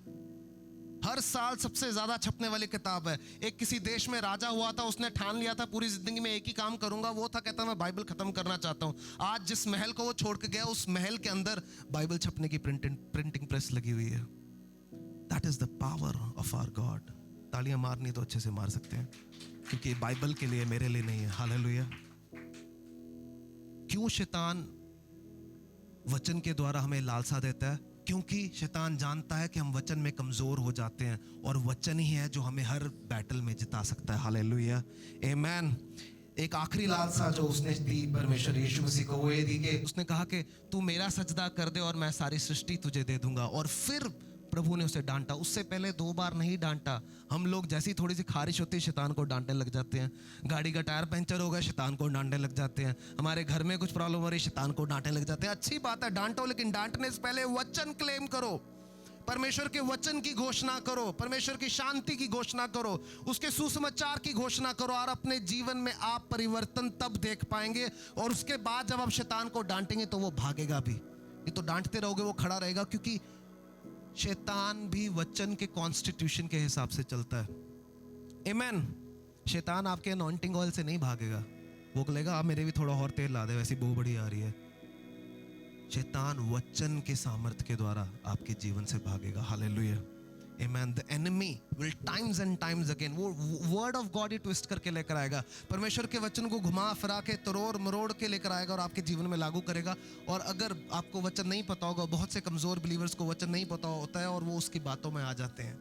हर साल सबसे ज्यादा छपने वाली किताब है। एक किसी देश में राजा हुआ था, उसने ठान लिया था पूरी जिंदगी में एक ही काम करूंगा, वो था कहता मैं बाइबल खत्म करना चाहता हूं। आज जिस महल को वो छोड़ के गया, उस महल के अंदर बाइबल छपने की प्रिंटिंग प्रेस लगी हुई है। That is the power of our God. तालियां मारनी तो अच्छे से मार सकते हैं, क्योंकि बाइबल के लिए, मेरे लिए नहीं है। हालेलुया। क्यों शैतान वचन के द्वारा हमें लालसा देता है? क्योंकि शैतान जानता है कि हम वचन में कमजोर हो जाते हैं, और वचन ही है जो हमें हर बैटल में जिता सकता है। हालेलुया, आमीन। एक आखिरी लालसा जो उसने दी परमेश्वर यीशु मसीह को, वो ये दी कि उसने कहा कि तू मेरा सजदा कर दे और मैं सारी सृष्टि तुझे दे दूंगा। और फिर प्रभु ने उसे डांटा। उससे पहले 2 बार नहीं डांटा। हम लोग जैसी थोड़ी सी खारिश होती है शैतान को डांटने लग जाते हैं। गाड़ी का टायर पंचर हो गया, शैतान को डांटने लग जाते हैं। हमारे घर में कुछ प्रॉब्लम हो रही, शैतान को डांटने लग जाते हैं। अच्छी बात है, डांटो, लेकिन डांटने से पहले वचन क्लेम करो, परमेश्वर के वचन की घोषणा करो, परमेश्वर की शांति की घोषणा करो, उसके सुसमाचार की घोषणा करो, और अपने जीवन में आप परिवर्तन तब देख पाएंगे। और उसके बाद जब आप शैतान को डांटेंगे तो वो भागेगा भी। ये तो डांटते रहोगे वो खड़ा रहेगा, क्योंकि शैतान भी वचन के कॉन्स्टिट्यूशन के हिसाब से चलता है। आमीन। शैतान आपके अनॉइंटिंग ऑयल से नहीं भागेगा। वो कहेगा आप मेरे भी थोड़ा और तेल ला दे, वैसी बो बड़ी आ रही है। शैतान वचन के सामर्थ्य के द्वारा आपके जीवन से भागेगा। Hallelujah, amen. The enemy will times and times again, वो वर्ड ऑफ गॉड ही ट्विस्ट करके लेकर आएगा। परमेश्वर के वचन को घुमा फिरा के, तरोड़ मरोड़ के लेकर आएगा और आपके जीवन में लागू करेगा। और अगर आपको वचन नहीं पता होगा, बहुत से कमजोर बिलीवर्स को वचन नहीं पता होता है, और वो उसकी बातों में आ जाते हैं,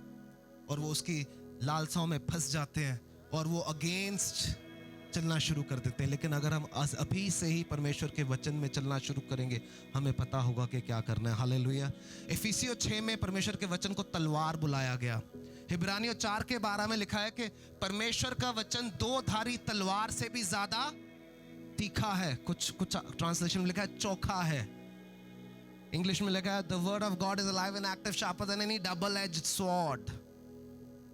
और वो उसकी लालसाओं में फंस जाते हैं, और वो अगेंस्ट चलना शुरू कर देते हैं। लेकिन अगर हम अभी से ही परमेश्वर के वचन में चलना शुरू करेंगे, हमें पता होगा कि क्या करना है। हालेलुया। इफिसियों 6 में परमेश्वर के वचन को तलवार बुलाया गया। इब्रानियों 4 के 12 में लिखा है कि परमेश्वर का वचन 2 धारी तलवार से भी ज्यादा तीखा है। कुछ ट्रांसलेशन में लिखा है चोखा है। इंग्लिश में लिखा है the word of God is alive and active, sharper than any double edged sword.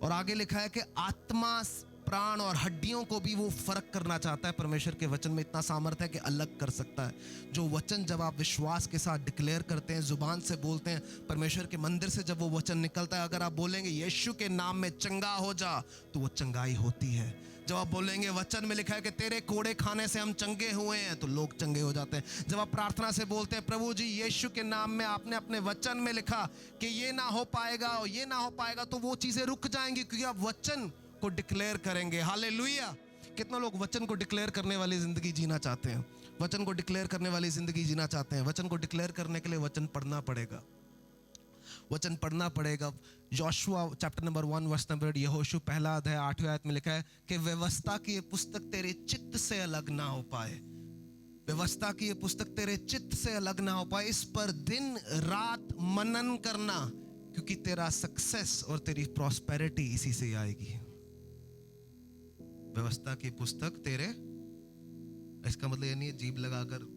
और आगे लिखा है कि आत्मा, प्राण और हड्डियों को भी वो फर्क करना चाहता है। परमेश्वर के वचन में इतना सामर्थ्य है कि अलग कर सकता है। जो वचन जब आप विश्वास के साथ डिक्लेयर करते हैं, जुबान से बोलते हैं, परमेश्वर के मंदिर से जब वो वचन निकलता है, अगर आप बोलेंगे यीशु के नाम में चंगा हो जा, तो वो चंगाई होती है। जब आप बोलेंगे वचन में लिखा है कि तेरे कोड़े खाने से हम चंगे हुए हैं, तो लोग चंगे हो जाते हैं। जब आप प्रार्थना से बोलते हैं प्रभु जी यीशु के नाम में आपने अपने वचन में लिखा कि ये ना हो पाएगा और ये ना हो पाएगा, तो वो चीजें रुक जाएंगी, क्योंकि आप वचन को डिक्लेयर करेंगे। हालेलुया। कितना लोग वचन को डिक्लेयर करने वाली जिंदगी जीना चाहते हैं? वचन को डिक्लेयर करने वाली जिंदगी जीना चाहते हैं। वचन को डिक्लेयर करने के लिए वचन पढ़ना पड़ेगा, वचन पढ़ना पड़ेगा। Joshua chapter number 1 verse number 8, यहोशू पहला अध्याय 8वें आयत में लिखा है कि व्यवस्था की ये पुस्तक तेरे चित्त से अलग ना हो पाए। व्यवस्था की ये पुस्तक तेरे चित्त से अलग ना हो पाए, इस पर दिन रात मनन करना, क्योंकि तेरा सक्सेस और तेरी प्रॉस्पेरिटी इसी से आएगी। व्यवस्था की पुस्तक तेरे, इसका मतलब ये नहीं है जीभ लगाकर,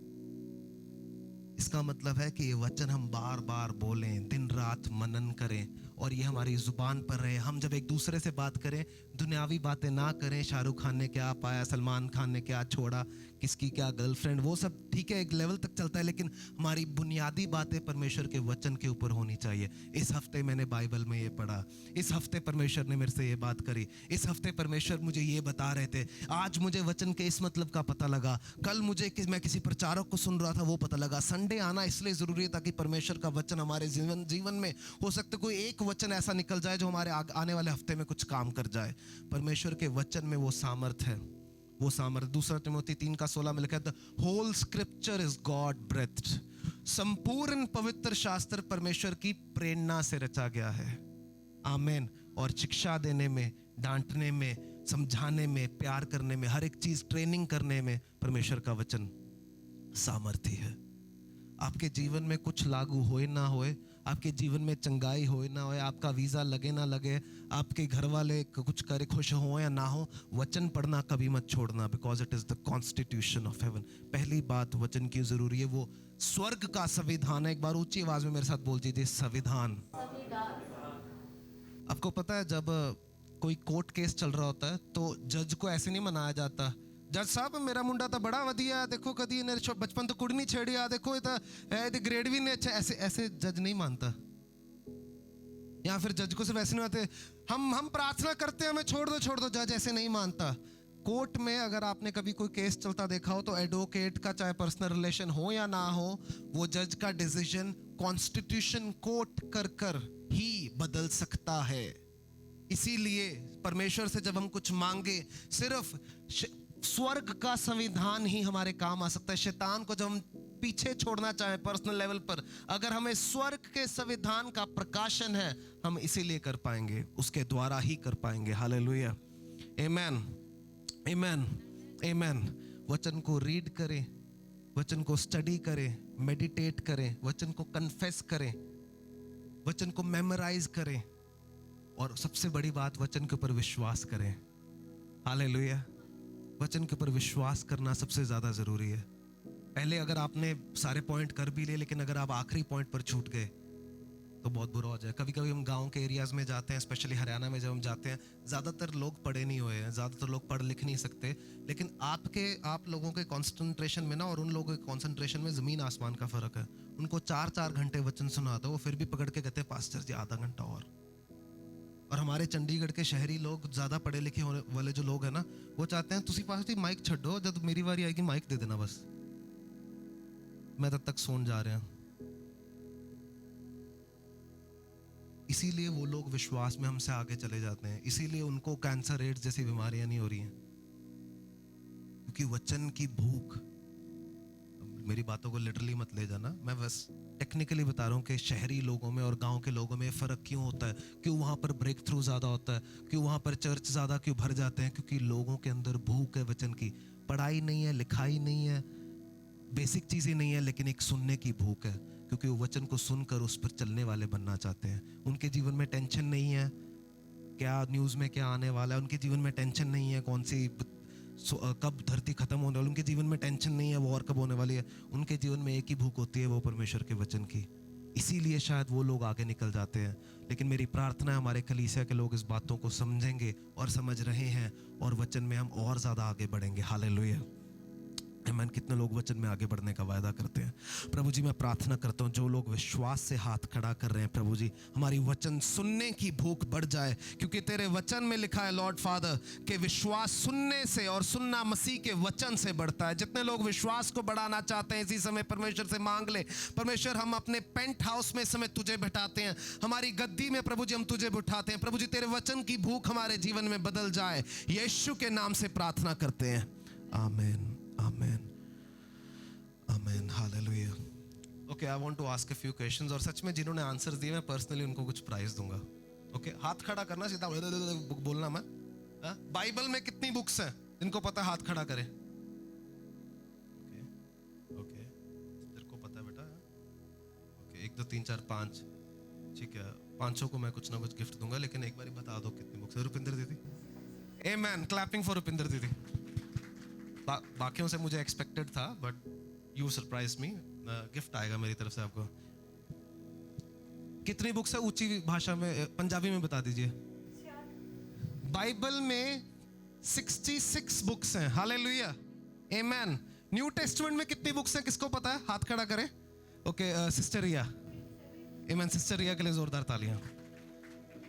इसका मतलब है कि ये वचन हम बार बार बोलें, दिन रात मनन करें, और ये हमारी जुबान पर रहे। हम जब एक दूसरे से बात करें, दुनियावी बातें ना करें। शाहरुख खान ने क्या पाया, सलमान खान ने क्या छोड़ा, किसकी क्या गर्लफ्रेंड, वो सब ठीक है, एक लेवल तक चलता है, लेकिन हमारी बुनियादी बातें परमेश्वर के वचन के ऊपर होनी चाहिए। इस हफ्ते मैंने बाइबल में ये पढ़ा, इस हफ्ते परमेश्वर ने मेरे से ये बात करी, इस हफ्ते परमेश्वर मुझे ये बता रहे थे, आज मुझे वचन के इस मतलब का पता लगा, कल मुझे मैं किसी प्रचारक को सुन रहा था, वो पता लगा। संडे आना इसलिए जरूरी है ताकि परमेश्वर का वचन हमारे जीवन में, हो सकता है कोई एक वचन ऐसा निकल जाए जो हमारे आने वाले हफ्ते में कुछ काम कर जाए। परमेश्वर के वचन में वो सामर्थ है, वो सामर्थ। 2 तिमोथी 3:16 में लिखा है, the whole scripture is God breathed. संपूर्ण पवित्र शास्त्र परमेश्वर की प्रेरणा से रचा गया है। आमीन। और शिक्षा देने में, डांटने में, समझाने में, प्यार करने में, हर एक चीज ट्रेनिंग करने में परमेश्वर का वचन सामर्थ्य है। आपके जीवन में कुछ लागू होए ना होए, आपके जीवन में चंगाई होए ना होए, आपका वीजा लगे ना लगे, आपके घर वाले कुछ करे खुश हो या ना हो, वचन पढ़ना कभी मत छोड़ना, because it is the constitution of haven. पहली बात वचन की जरूरी है, वो स्वर्ग का संविधान है। एक बार ऊंची आवाज में मेरे साथ बोल दीजिए, संविधान। आपको पता है जब कोई कोर्ट केस चल रहा होता है तो जज को ऐसे नहीं मनाया जाता, जज साहब मेरा मुंडा तो बड़ा वधिया, देखो कदी इन्हें बचपन तो कुड़ी नहीं छेड़ी, आ देखो ये ग्रेड भी नहीं अच्छा, ऐसे ऐसे जज नहीं मानता। या फिर जज को सिर्फ ऐसे नहीं मानते, हम प्रार्थना करते हैं हमें छोड़ दो, जज ऐसे नहीं मानता। कोर्ट में अगर आपने कभी कोई केस चलता देखा हो, तो एडवोकेट का चाहे पर्सनल रिलेशन हो या ना हो, वो जज का डिसीजन कॉन्स्टिट्यूशन कोर्ट कर ही बदल सकता है। इसीलिए परमेश्वर से जब हम कुछ मांगे, सिर्फ स्वर्ग का संविधान ही हमारे काम आ सकता है। शैतान को जब हम पीछे छोड़ना चाहें पर्सनल लेवल पर, अगर हमें स्वर्ग के संविधान का प्रकाशन है, हम इसीलिए कर पाएंगे, उसके द्वारा ही कर पाएंगे। हालेलुया, आमेन, आमेन, आमेन। वचन को रीड करें, वचन को स्टडी करें, मेडिटेट करें, वचन को कन्फेस करें, वचन को मेमोराइज करें, और सबसे बड़ी बात, वचन के ऊपर विश्वास करें। हालेलुया, वचन के ऊपर विश्वास करना सबसे ज़्यादा ज़रूरी है। पहले अगर आपने सारे पॉइंट कर भी लिए, लेकिन अगर आप आखिरी पॉइंट पर छूट गए तो बहुत बुरा हो जाए। कभी कभी हम गांव के एरियाज़ में जाते हैं, स्पेशली हरियाणा में जब हम जाते हैं, ज़्यादातर लोग पढ़े नहीं हुए हैं, ज़्यादातर लोग पढ़ लिख नहीं सकते, लेकिन आप लोगों के कॉन्सेंट्रेशन में ना और उन लोगों के कॉन्सेंट्रेशन में ज़मीन आसमान का फ़र्क है। उनको 4-4 घंटे वचन सुनाता है, वो फिर भी पकड़ के कहते हैं पास्टर जी आधा घंटा और हमारे चंडीगढ़ के शहरी लोग, ज़्यादा पढ़े लिखे होने वाले जो लोग हैं ना, वो चाहते हैं तुसी पास माइक छड्डो, जब मेरी बारी आएगी माइक दे देना बस, मैं तब तक सोन जा रहे हैं। इसीलिए वो लोग विश्वास में हमसे आगे चले जाते हैं, इसीलिए उनको कैंसर, एड्स जैसी बीमारियां नहीं हो रही हैं, क्योंकि वचन की भूख। मेरी बातों को लिटरली मत ले जाना, मैं बस टेक्निकली बता रहा हूँ कि शहरी लोगों में और गांव के लोगों में फ़र्क क्यों होता है, क्यों वहाँ पर ब्रेक थ्रू ज़्यादा होता है, क्यों वहाँ पर चर्च ज़्यादा क्यों भर जाते हैं, क्योंकि लोगों के अंदर भूख है वचन की। पढ़ाई नहीं है, लिखाई नहीं है, बेसिक चीज़ें नहीं है, लेकिन एक सुनने की भूख है, क्योंकि वो वचन को सुनकर उस पर चलने वाले बनना चाहते हैं। उनके जीवन में टेंशन नहीं है क्या न्यूज़ में क्या आने वाला है, उनके जीवन में टेंशन नहीं है कौन सी कब धरती खत्म होने वाली, उनके जीवन में टेंशन नहीं है वॉर कब होने वाली है। उनके जीवन में एक ही भूख होती है, वो परमेश्वर के वचन की। इसीलिए शायद वो लोग आगे निकल जाते हैं। लेकिन मेरी प्रार्थना है हमारे कलीसिया के लोग इस बातों को समझेंगे और समझ रहे हैं, और वचन में हम और ज़्यादा आगे बढ़ेंगे। हालेलुया, आमीन। कितने लोग वचन में आगे बढ़ने का वायदा करते हैं। प्रभु जी मैं प्रार्थना करता हूँ जो लोग विश्वास से हाथ खड़ा कर रहे हैं, प्रभु जी हमारी वचन सुनने की भूख बढ़ जाए, क्योंकि तेरे वचन में लिखा है लॉर्ड फादर कि विश्वास सुनने से और सुनना मसीह के वचन से बढ़ता है। जितने लोग विश्वास को बढ़ाना चाहते हैं इसी समय परमेश्वर से मांग ले। परमेश्वर हम अपने पेंट हाउस में इस समय तुझे बैठाते हैं, हमारी गद्दी में प्रभु जी हम तुझे बैठाते हैं। प्रभु जी तेरे वचन की भूख हमारे जीवन में बदल जाए, यीशु के नाम से प्रार्थना करते हैं, आमीन, आमीन, आमीन, हालेलुया। Okay, I want to ask a few questions, और सच में जिन्होंने आंसर दिए मैं पर्सनली उनको कुछ प्राइज दूंगा। ओके, हाथ खड़ा करना, सीधा बुक बोलना मैं। बाइबल में कितनी बुक्स हैं जिनको पता है हाथ खड़ा करें। ओके, तेरे को पता है बेटा। ओके, 1 2 3 4 5, ठीक है, 500 को मैं कुछ ना कुछ गिफ्ट दूंगा, लेकिन एक बार बता दो कितनी बुक्स है। रुपिंदर दीदी, आमेन, क्लैपिंग फॉर रुपिंदर दीदी। बाकियों से मुझे एक्सपेक्टेड था, but you surprise me. Gift आएगा मेरी तरफ से आपको। कितनी बुक्स है ऊंची भाषा में, पंजाबी में बता दीजिए। बाइबल में 66 बुक्स हैं, हालेलुया, आमेन। न्यू टेस्टमेंट में कितनी बुक्स हैं किसको पता है, हाथ खड़ा करें। ओके, सिस्टर रिया, आमेन, सिस्टर रिया के लिए जोरदार तालियां।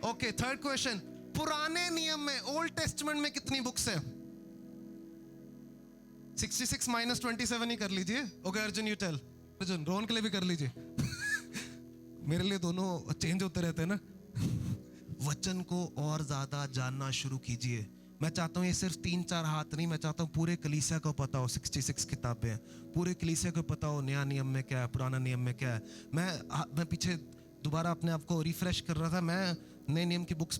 ओके, थर्ड क्वेश्चन, पुराने नियम में ओल्ड टेस्टमेंट में कितनी बुक्स हैं? 66 माइनस 27 ही कर लीजिए। Okay Arjun, you tell. Arjun, Rohan के लिए भी कर लीजिए। मेरे लिए दोनों चेंज होते रहते हैं ना। वचन को और ज्यादा जानना शुरू कीजिए। मैं चाहता हूँ ये सिर्फ 3-4 हाथ नहीं, मैं चाहता हूँ पूरे कलीसिया को पता हो 66 किताबें हैं, पूरे कलीसिया को पता हो नया नियम में क्या है, पुराना नियम में क्या है। मैं पीछे दोबारा अपने आप को रिफ्रेश कर रहा था, मैं नए नियम की बुक्स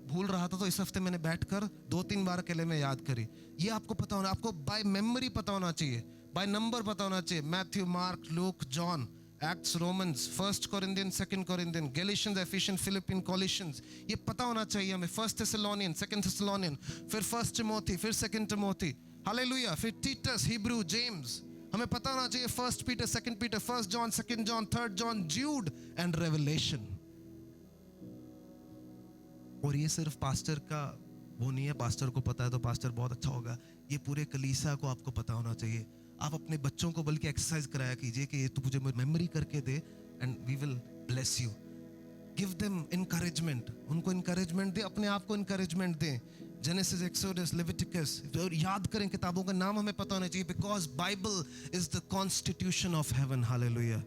भूल रहा था, तो इस हफ्ते मैंने बैठकर 2-3 बार अकेले में याद करी। ये आपको पता होना, आपको बाय मेमोरी पता होना चाहिए, बाय नंबर पता होना चाहिए। Matthew, Mark, Luke, John, Acts, Romans, 1 Corinthian, 2 Corinthian, Galatians, Ephesians, Philippian, Colossians, ये पता होना चाहिए हमें। 1 थेसलोनियन, 2 थेसलोनियन, फिर 1 टिमोथी, फिर 2 टिमोथी, हालेलुया, फिर टीटस, हिब्रू, जेम्स, हमें पता होना चाहिए। 1 Peter, 2 Peter, 1 John, 2 John, 3 John, Jude and revelation. और ये सिर्फ पास्टर का वो नहीं है, पास्टर को पता है तो पास्टर बहुत अच्छा होगा, ये पूरे कलीसिया को आपको पता होना चाहिए। आप अपने बच्चों को बल्कि एक्सरसाइज कराया कीजिए कि ये तो मुझे मेमोरी करके दे, and we will bless you. Give them encouragement, उनको इनकरेजमेंट दे, अपने आप को इनकरेजमेंट दें। जेनेसिस, एक्सोडस, लेविटिकस, और याद करें, किताबों का नाम हमें पता होना चाहिए, because Bible is the constitution of haven, hallelujah.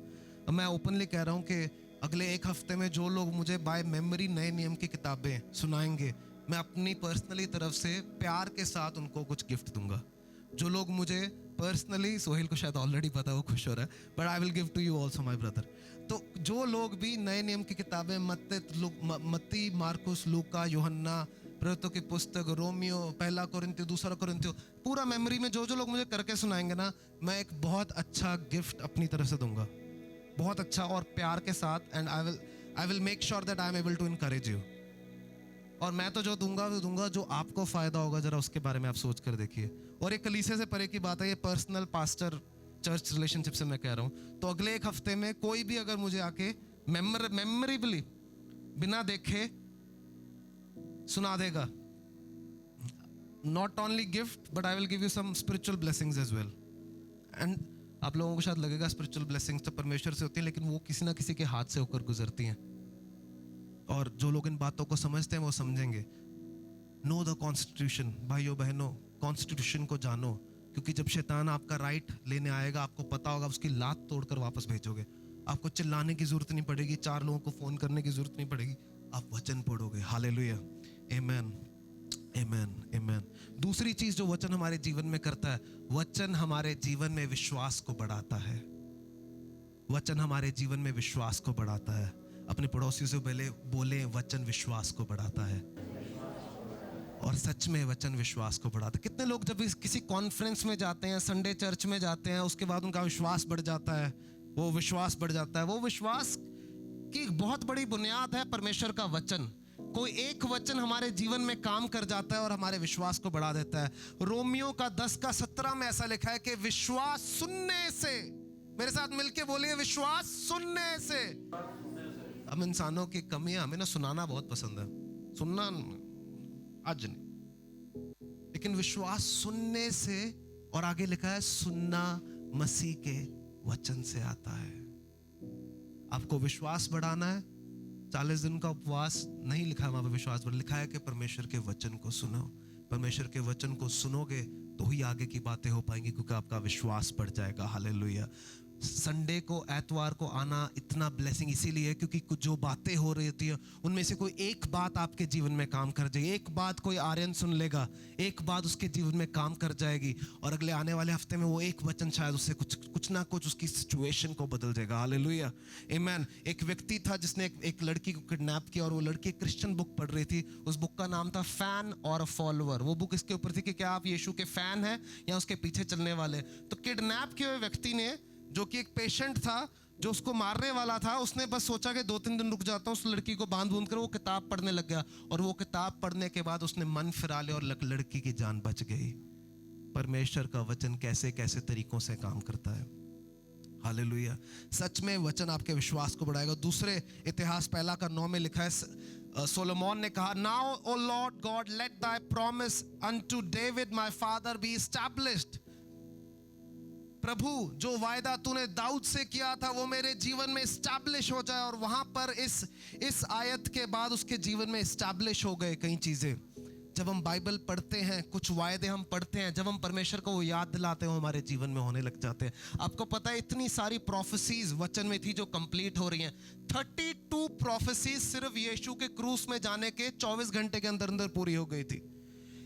मैं ओपनली कह रहा हूँ कि अगले 1 हफ्ते में जो लोग मुझे बाय मेमोरी नए नियम की किताबें सुनाएंगे, मैं अपनी पर्सनली तरफ से प्यार के साथ उनको कुछ गिफ्ट दूंगा। जो लोग मुझे पर्सनली, सोहेल को शायद ऑलरेडी पता है, वो खुश हो रहा है, but I will give to you also my brother. तो जो लोग भी नए नियम की किताबें मत्ती, मार्कुस, लूका, यूहन्ना, प्रेरितों की पुस्तक, रोमियो, पहला कोरिन्थियो, दूसरा कोरिन्थियो, पूरा मेमोरी में जो जो लोग मुझे करके सुनाएंगे ना, मैं एक बहुत अच्छा गिफ्ट अपनी तरफ से दूंगा, बहुत अच्छा और प्यार के साथ। And I will make sure that I am able to encourage you. और मैं तो जो दूंगा वो दूंगा जो आपको फायदा होगा, जरा उसके बारे में आप सोच कर देखिए। और एक कलीसिया से परे की बात है, ये पर्सनल पास्टर चर्च रिलेशनशिप से मैं कह रहा हूँ। तो अगले एक हफ्ते में कोई भी अगर मुझे आके मेमोरेबली बिना देखे सुना देगा, not only gift but I will give you some spiritual blessings as well. And आप लोगों को शायद लगेगा स्पिरिचुअल ब्लेसिंग्स तो परमेश्वर से होती हैं, लेकिन वो किसी ना किसी के हाथ से होकर गुजरती हैं। और जो लोग इन बातों को समझते हैं वो समझेंगे। नो द कॉन्स्टिट्यूशन, भाइयों बहनों, कॉन्स्टिट्यूशन को जानो, क्योंकि जब शैतान आपका राइट लेने आएगा, आपको पता होगा, उसकी लात तोड़कर वापस भेजोगे। आपको चिल्लाने की जरूरत नहीं पड़ेगी, 4 लोगों को फोन करने की जरूरत नहीं पड़ेगी, आप वचन पढ़ोगे। हालेलुया, आमेन, आमेन, आमेन। दूसरी चीज जो वचन हमारे जीवन में करता है, वचन हमारे जीवन में विश्वास को बढ़ाता है। वचन हमारे जीवन में विश्वास को बढ़ाता है। अपने पड़ोसियों से बोले वचन विश्वास को बढ़ाता है। और सच में वचन विश्वास को बढ़ाता है। कितने लोग जब किसी कॉन्फ्रेंस में जाते हैं, संडे चर्च में जाते हैं, उसके बाद उनका विश्वास बढ़ जाता है, वो विश्वास बढ़ जाता है। वो विश्वास की बहुत बड़ी बुनियाद है परमेश्वर का वचन। कोई एक वचन हमारे जीवन में काम कर जाता है और हमारे विश्वास को बढ़ा देता है। रोमियो का 10:17 में ऐसा लिखा है कि विश्वास सुनने से, मेरे साथ मिलके बोलिए, विश्वास सुनने से। हम इंसानों की कमी है, हमें ना सुनाना बहुत पसंद है, सुनना आज नहीं, लेकिन विश्वास सुनने से, और आगे लिखा है सुनना मसीह के वचन से आता है। आपको विश्वास बढ़ाना है, 40 दिन का उपवास नहीं लिखा है वहां पर विश्वास बढ़, लिखा है कि परमेश्वर के वचन को सुनो। परमेश्वर के वचन को सुनोगे तो ही आगे की बातें हो पाएंगी, क्योंकि आपका विश्वास बढ़ जाएगा। हालेलुया। संडे को, एतवार को आना इतना ब्लेसिंग इसीलिए क्योंकि कुछ जो बातें हो रही होती है उनमें से कोई एक बात आपके जीवन में काम कर जाएगी। एक बात कोई आर्यन सुन लेगा, एक बात उसके जीवन में काम कर जाएगी, और अगले आने वाले हफ्ते में वो एक वचन शायद उससे कुछ ना कुछ उसकी सिचुएशन को बदल देगा। हालेलुया, आमेन। एक व्यक्ति था जिसने एक लड़की को किडनैप किया, और वो लड़की क्रिश्चियन बुक पढ़ रही थी। उस बुक का नाम था फैन और फॉलोअर। वो बुक इसके ऊपर थी कि क्या आप यीशु के फैन हैं या उसके पीछे चलने वाले। तो किडनैप किए हुए व्यक्ति ने, जो कि एक पेशेंट था जो उसको मारने वाला था, उसने बस सोचा कि 2-3 दिन रुक जाता हूँ, उस लड़की को बांध कर वो किताब पढ़ने लग गया। और वो किताब पढ़ने के बाद उसने मन फिरा लिया और लड़की की जान बच गई। परमेश्वर का वचन कैसे कैसे तरीकों से काम करता है। हालेलुया। सच में वचन आपके विश्वास को बढ़ाएगा। दूसरे इतिहास 1:9 में लिखा है, सोलोमोन ने कहा, now O Lord God let thy promise unto David my father be established. प्रभु, जो वायदा तूने दाऊद से किया था वो मेरे जीवन में एस्टैब्लिश हो जाए। और वहां पर इस आयत के बाद उसके जीवन में एस्टैब्लिश हो गए कई चीजें। जब हम बाइबल पढ़ते हैं, कुछ वायदे हम पढ़ते हैं, जब हम परमेश्वर को वो याद दिलाते हैं, वो हमारे जीवन में होने लग जाते हैं। आपको पता है इतनी सारी प्रोफेसीज वचन में थी जो कंप्लीट हो रही हैं। 32 प्रोफेसीज सिर्फ यीशु के क्रूस में जाने के 24 घंटे के अंदर अंदर पूरी हो गई थी।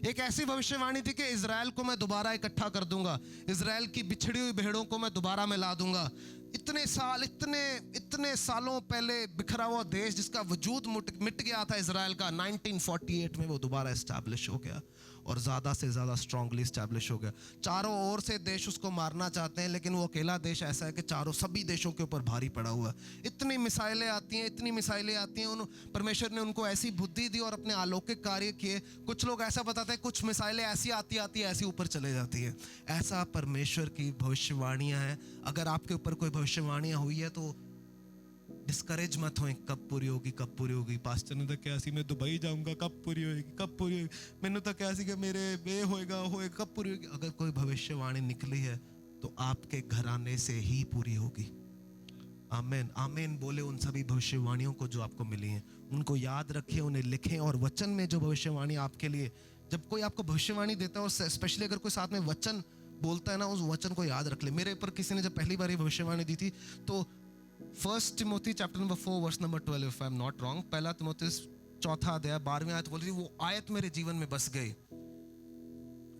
एक ऐसी भविष्यवाणी थी कि इजराइल को मैं दोबारा इकट्ठा कर दूंगा, इजराइल की बिछड़ी हुई भेड़ों को मैं दोबारा मिला दूंगा। इतने सालों पहले बिखरा हुआ देश जिसका वजूद मिट गया था इजराइल का, 1948 में वो दोबारा एस्टैब्लिश हो गया, और ज़्यादा से ज़्यादा स्ट्रांगली एस्टैब्लिश हो गया। चारों ओर से देश उसको मारना चाहते हैं, लेकिन वो अकेला देश ऐसा है कि सभी देशों के ऊपर भारी पड़ा हुआ है। इतनी मिसाइलें आती हैं, परमेश्वर ने उनको ऐसी बुद्धि दी और अपने अलौकिक कार्य किए। कुछ लोग ऐसा बताते हैं, कुछ मिसाइलें ऐसी आती है ऐसी ऊपर चले जाती है। ऐसा परमेश्वर की भविष्यवाणियाँ हैं। अगर आपके ऊपर कोई भविष्यवाणियाँ हुई है तो डिस्करेज मत हो, कब पूरी होगी। पास्टर ने तो क्या सी मैं दुबई जाऊंगा, कब पूरी होगी। मैंने तो क्या सी कि मेरे वे होएगा, कब पूरी होगी। अगर कोई भविष्यवाणी निकली है तो आपके घराने से ही पूरी होगी। आमीन, आमीन बोले उन सभी भविष्यवाणियों को जो आपको मिली हैं, उनको याद रखें, उन्हें लिखें। और वचन में जो भविष्यवाणी आपके लिए, जब कोई आपको भविष्यवाणी देता है, और स्पेशली अगर कोई साथ में वचन बोलता है ना, उस वचन को याद रख ले। मेरे ऊपर किसी ने जब पहली बार ये भविष्यवाणी दी थी, तो 1 Timothy chapter number 4 verse number 12 if I am not wrong, 1 Timothy चौथा अध्याय 12वीं आयत बोल रही, वो आयत मेरे जीवन में बस गई।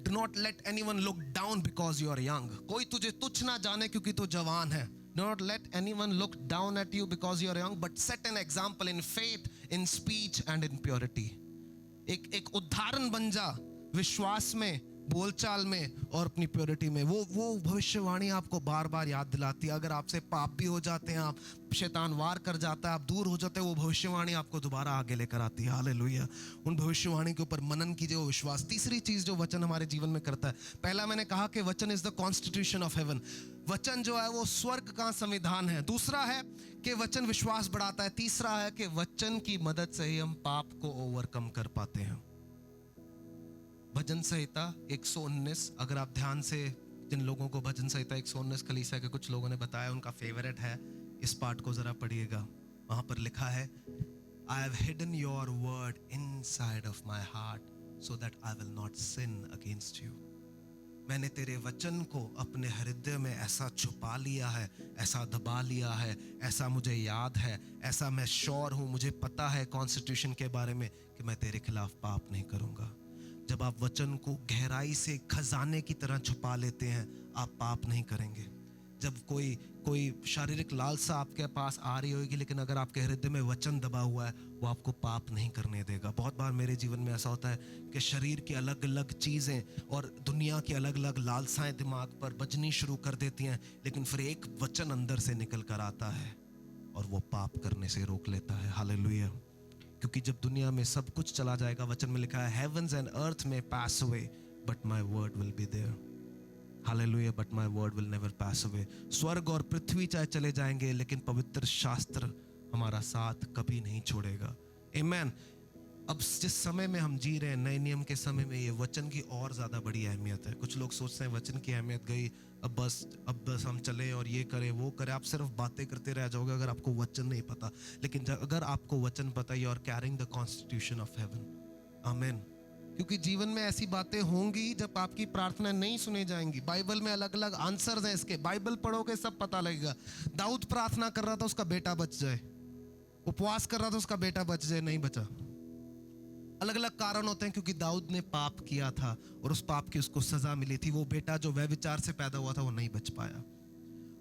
Do not let anyone look down because you are young. कोई तुझे तुच्छ ना जाने क्योंकि तू जवान है. Do not let anyone look down at you because you are young, but set an example in faith, in speech and in purity. एक उदाहरण बन जा विश्वास में, बोलचाल में और अपनी प्योरिटी में। वो भविष्यवाणी आपको बार बार याद दिलाती है। अगर आपसे पाप भी हो जाते हैं, आप शैतान वार कर जाता है, आप दूर हो जाते हैं, वो भविष्यवाणी आपको दोबारा आगे लेकर आती है। हालेलुया। उन भविष्यवाणी के ऊपर मनन कीजिए, वो विश्वास। तीसरी चीज जो वचन हमारे जीवन में करता है, पहला मैंने कहा कि वचन is the constitution of haven. वचन जो है वो स्वर्ग का संविधान है। दूसरा है कि वचन विश्वास बढ़ाता है। तीसरा है कि वचन की मदद से ही हम पाप को ओवरकम कर पाते हैं। भजन संहिता 119, अगर आप ध्यान से, जिन लोगों को भजन संहिता 119 कलीसिया के कुछ लोगों ने बताया उनका फेवरेट है, इस पार्ट को जरा पढ़िएगा। वहां पर लिखा है, I have hidden your word inside of my heart so that I will not sin against you. मैंने तेरे वचन को अपने हृदय में ऐसा छुपा लिया है, ऐसा दबा लिया है, ऐसा मुझे याद है, ऐसा मैं श्योर हूं, मुझे पता है कॉन्स्टिट्यूशन के बारे में कि मैं तेरे खिलाफ पाप नहीं करूंगा। जब आप वचन को गहराई से खजाने की तरह छुपा लेते हैं, आप पाप नहीं करेंगे। जब कोई शारीरिक लालसा आपके पास आ रही होगी, लेकिन अगर आपके हृदय में वचन दबा हुआ है, वो आपको पाप नहीं करने देगा। बहुत बार मेरे जीवन में ऐसा होता है कि शरीर की अलग अलग चीज़ें और दुनिया की अलग अलग लालसाएं दिमाग पर बजनी शुरू कर देती हैं, लेकिन फिर एक वचन अंदर से निकल कर आता है और वो पाप करने से रोक लेता है। हालेलुया। क्योंकि जब दुनिया में सब कुछ चला जाएगा, वचन में लिखा है, हेवंस एंड अर्थ में pass away but my word will be there. हालेलुया। But my word will never pass away. स्वर्ग और पृथ्वी चाहे चले जाएंगे, लेकिन पवित्र शास्त्र हमारा साथ कभी नहीं छोड़ेगा। आमीन। अब जिस समय में हम जी रहे हैं, नए नियम के समय में, ये वचन की और ज़्यादा बड़ी अहमियत है। कुछ लोग सोचते हैं वचन की अहमियत गई, अब बस हम चले और ये करें वो करें। आप सिर्फ बातें करते रह जाओगे अगर आपको वचन नहीं पता। लेकिन अगर आपको वचन पता, you are carrying the constitution of heaven. आमीन। क्योंकि जीवन में ऐसी बातें होंगी जब आपकी प्रार्थना नहीं सुनी जाएंगी। बाइबल में अलग अलग आंसर्स हैं इसके, बाइबल पढ़ोगे सब पता लगेगा। दाऊद प्रार्थना कर रहा था उसका बेटा बच जाए, उपवास कर रहा था उसका बेटा बच जाए, नहीं बचा। अलग अलग कारण होते हैं, क्योंकि दाऊद ने पाप किया था और उस पाप की उसको सजा मिली थी। वो बेटा जो व्यभिचार से पैदा हुआ था वो नहीं बच पाया।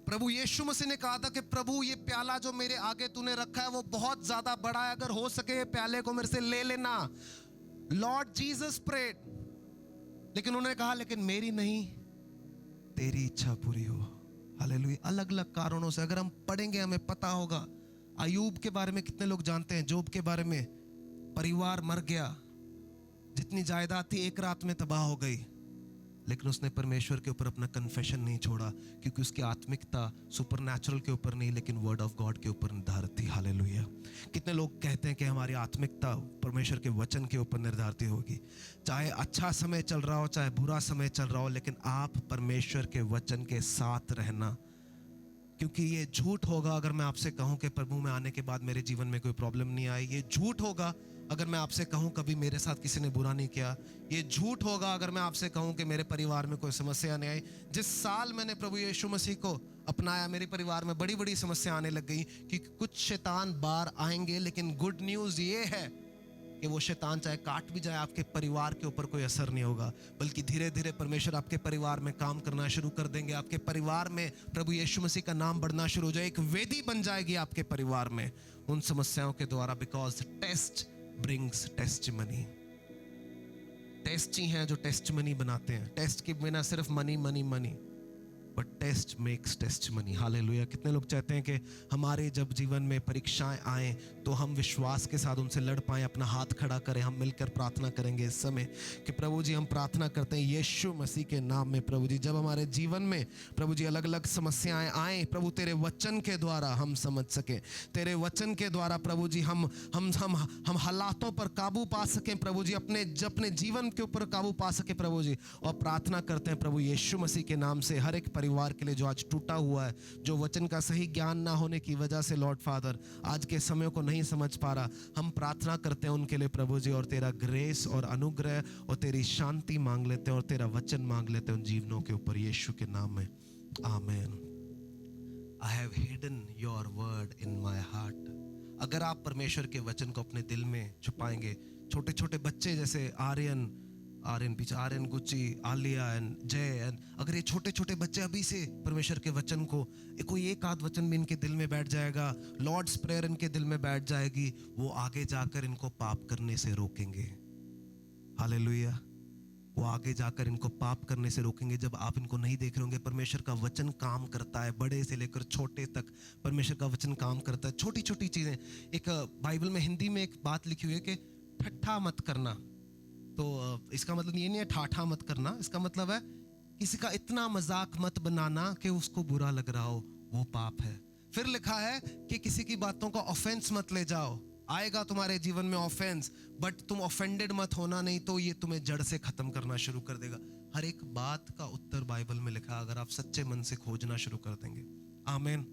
प्रभु यीशु मसीह ने कहा था कि प्रभु ये प्याला जो मेरे आगे तूने रखा है वो बहुत ज्यादा बड़ा है, अगर हो सके ये प्याले को मेरे से ले लेना। लॉर्ड जीसस प्रेड, लेकिन उन्होंने कहा लेकिन मेरी नहीं तेरी इच्छा पूरी हो। हालेलुया। अलग अलग कारणों से अगर हम पढ़ेंगे हमें पता होगा। अय्यूब के बारे में कितने लोग जानते हैं? जोब के बारे में, परिवार मर गया, जितनी जायदाद थी एक रात में तबाह हो गई, लेकिन उसने परमेश्वर के ऊपर अपना कन्फेशन नहीं छोड़ा, क्योंकि उसकी आत्मिकता सुपरनैचुरल के ऊपर नहीं लेकिन वर्ड ऑफ गॉड के ऊपर निर्धारित थी। हालेलुया। कितने लोग कहते हैं कि हमारी आत्मिकता परमेश्वर के वचन के ऊपर निर्धारित होगी। चाहे अच्छा समय चल रहा हो, चाहे बुरा समय चल रहा हो, लेकिन आप परमेश्वर के वचन के साथ रहना। क्योंकि ये झूठ होगा अगर मैं आपसे कहूं कि प्रभु में आने के बाद मेरे जीवन में कोई प्रॉब्लम नहीं आई। ये झूठ होगा अगर मैं आपसे कहूं कभी मेरे साथ किसी ने बुरा नहीं किया। ये झूठ होगा अगर मैं आपसे कहूं कि मेरे परिवार में कोई समस्या नहीं आई। जिस साल मैंने प्रभु यीशु मसीह को अपनाया, मेरे परिवार में बड़ी बड़ी समस्या आने लग गई, कि कुछ शैतान बार आएंगे, लेकिन गुड न्यूज़ ये है कि वो शैतान चाहे काट भी जाए, आपके परिवार के ऊपर कोई असर नहीं होगा, बल्कि धीरे धीरे परमेश्वर आपके परिवार में काम करना शुरू कर देंगे। आपके परिवार में प्रभु यीशु मसीह का नाम बढ़ना शुरू हो जाए, एक वेदी बन जाएगी आपके परिवार में उन समस्याओं के द्वारा। Because test brings testimony. Test ही हैं जो टेस्टिमनी बनाते हैं। टेस्ट के बिना सिर्फ money money money, but test makes testimony. Hallelujah. कितने लोग चाहते हैं कि हमारे जब जीवन में परीक्षाएं आए तो हम विश्वास के साथ उनसे लड़ पाएं। अपना हाथ खड़ा करें, हम मिलकर प्रार्थना करेंगे इस समय कि प्रभु जी हम प्रार्थना करते हैं यीशु मसीह के नाम में। प्रभु जी जब हमारे जीवन में प्रभु जी अलग अलग समस्याएं आए, प्रभु तेरे वचन के द्वारा हम समझ सकें, तेरे वचन के द्वारा प्रभु जी हम हालातों पर काबू पा सकें। प्रभु जी अपने जीवन के ऊपर काबू पा सके प्रभु जी। और प्रार्थना करते हैं प्रभु यीशु मसीह के नाम से हर एक परिवार के लिए जो आज टूटा हुआ है, जो वचन का सही ज्ञान ना होने की वजह से लॉर्ड फादर आज के समय को नहीं समझ पा रहा, हम प्रार्थना करते हैं उनके लिए प्रभु जी। और तेरा ग्रेस और अनुग्रह और तेरी शांति मांग लेते हैं और तेरा वचन मांग लेते हैं उन जीवनों के ऊपर यीशु के नाम में। आमीन। I have hidden your word in my heart. अगर आप परमेश्वर के वचन को अपने दिल में छुपाएंगे, छोटे छोटे बच्चे जैसे आर्यन गुच्ची, आलिया एंड जय एंड अगर ये छोटे छोटे बच्चे अभी से परमेश्वर के वचन को कोई एक आध वचन भी इनके दिल में बैठ जाएगा, लॉर्ड्स प्रेयर इनके दिल में बैठ जाएगी, वो आगे जाकर इनको पाप करने से रोकेंगे। हालेलुया। वो आगे जाकर इनको पाप करने से रोकेंगे। जब आप इनको नहीं देख रहे होंगे, परमेश्वर का वचन काम करता है, बड़े से लेकर छोटे तक परमेश्वर का वचन काम करता है। छोटी छोटी चीजें, एक बाइबल में हिंदी में एक बात लिखी हुई है कि ठट्ठा मत करना। तो इसका मतलब ये नहीं है ठाठा मत करना, इसका मतलब है किसी का इतना मजाक मत बनाना कि उसको बुरा लग रहा हो, वो पाप है। फिर लिखा है कि किसी की बातों का ऑफेंस मत ले जाओ। आएगा तुम्हारे जीवन में ऑफेंस, बट तुम ऑफेंडेड मत होना, नहीं तो ये तुम्हें जड़ से खत्म करना शुरू कर देगा। हर एक बात का उत्तर बाइबल में लिखा है, अगर आप सच्चे मन से खोजना शुरू कर देंगे। आमीन।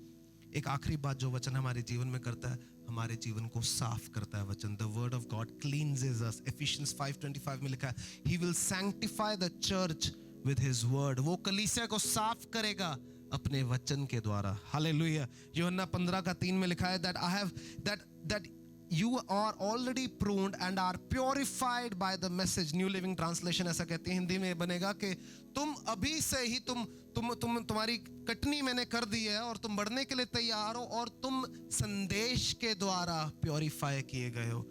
एक आखिरी बात जो वचन हमारे जीवन में करता है, हमारे जीवन को साफ करता है वचन। The word of God cleanses us. Ephesians 5:25 में लिखा है, He will sanctify the church with His word। वो कलीसिया को साफ करेगा अपने वचन के द्वारा। हालेलुया। यूहन्ना 15:3 में लिखा है that you are already pruned and are purified by the message। New living translation ऐसा कहती है, हिंदी में बनेगा कि तुम अभी से ही तुम्हारी कटनी मैंने कर दी है और तुम बढ़ने के लिए तैयार हो और तुम संदेश के द्वारा प्योरीफाई किए गए हो।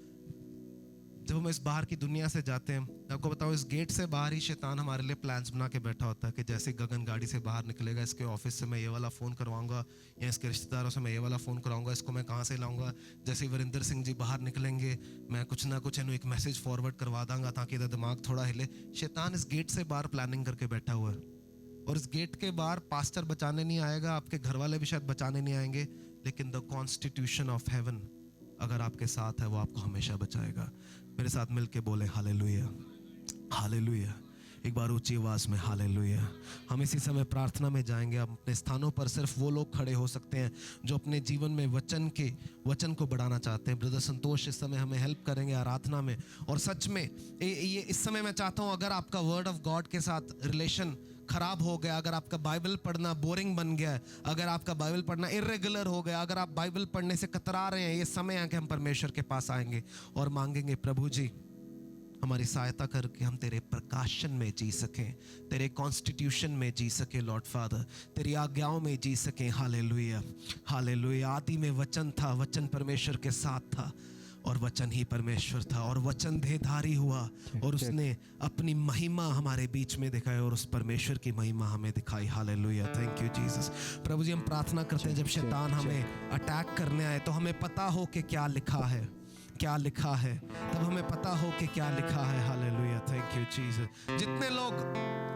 जब हम इस बाहर की दुनिया से जाते हैं, मैं आपको बताऊं, इस गेट से बाहर ही शैतान हमारे लिए प्लान्स बना के बैठा होता है कि जैसे गगन गाड़ी से बाहर निकलेगा, इसके ऑफिस से मैं ये वाला फ़ोन करवाऊंगा, या इसके रिश्तेदारों से मैं ये वाला फ़ोन कराऊंगा, इसको मैं कहाँ से लाऊंगा। जैसे वरिंदर सिंह जी बाहर निकलेंगे, मैं कुछ ना कुछ इन्हें एक मैसेज फॉरवर्ड करवा दूंगा ताकि इधर दिमाग थोड़ा हिले। शैतान इस गेट से बाहर प्लानिंग करके बैठा हुआ है, और इस गेट के बाहर पास्टर बचाने नहीं आएगा, आपके घर वाले भी शायद बचाने नहीं आएंगे, लेकिन द कॉन्स्टिट्यूशन ऑफ हेवन अगर आपके साथ है, वो आपको हमेशा बचाएगा। मेरे साथ मिलके बोले हालेलुया, हालेलुया। एक बार ऊंची आवाज में हालेलुया। हम इसी समय प्रार्थना में जाएंगे। अब अपने स्थानों पर सिर्फ वो लोग खड़े हो सकते हैं जो अपने जीवन में वचन को बढ़ाना चाहते हैं। ब्रदर संतोष इस समय हमें हेल्प करेंगे आराधना में। और सच में ये इस समय मैं चाहता हूँ, अगर आपका वर्ड ऑफ गॉड के साथ रिलेशन खराब हो गया, अगर आपका बाइबल पढ़ना बोरिंग बन गया है, अगर आपका बाइबल पढ़ना इरेगुलर हो गया, अगर आप बाइबल पढ़ने से कतरा रहे हैं, ये समय है कि हम परमेश्वर के पास आएंगे और मांगेंगे, प्रभु जी हमारी सहायता करके हम तेरे प्रकाशन में जी सकें, तेरे कॉन्स्टिट्यूशन में जी सकें लॉर्ड फादर, तेरी आज्ञाओं में जी सकें। Hallelujah, hallelujah. आदि में वचन था, वचन परमेश्वर के साथ था और वचन ही परमेश्वर था, और वचन देहधारी हुआ और उसने अपनी महिमा हमारे बीच में दिखाई और उस परमेश्वर की महिमा हमें दिखाई। Hallelujah, thank you Jesus. प्रभु जी हम प्रार्थना करते हैं, जब शैतान हमें अटैक करने आए तो हमें पता हो कि क्या लिखा है, क्या लिखा है, तब हमें पता हो कि क्या लिखा है। Hallelujah, thank you Jesus. जितने लोग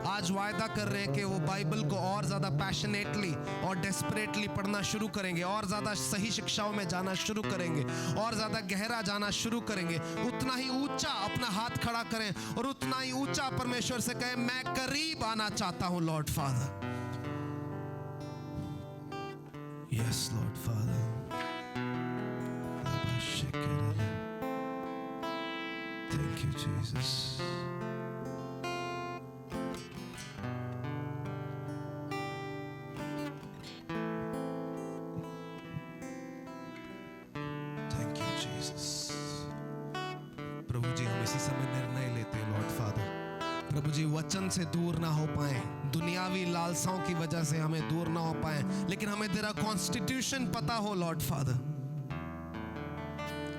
आज वायदा कर रहे हैं कि वो बाइबल को और ज़्यादा पैशनेटली और डेस्परेटली पढ़ना शुरू करेंगे, और ज़्यादा सही शिक्षाओं में जाना शुरू करेंगे, और ज़्यादा गहरा जाना शुरू करेंगे, उतना ही ऊंचा अपना हाथ खड़ा करें और उतना ही ऊंचा परमेश्वर से कहें, मैं करीब आना चाहता हूँ Lord father. Yes Lord father. Thank you, Jesus. Thank you, Jesus. प्रभु जी हम इसी समय निर्णय लेते हैं लॉर्ड फादर, प्रभु जी वचन से दूर ना हो पाए, दुनियावी लालसाओं की वजह से हमें दूर ना हो पाए, लेकिन हमें तेरा कॉन्स्टिट्यूशन पता हो लॉर्ड फादर।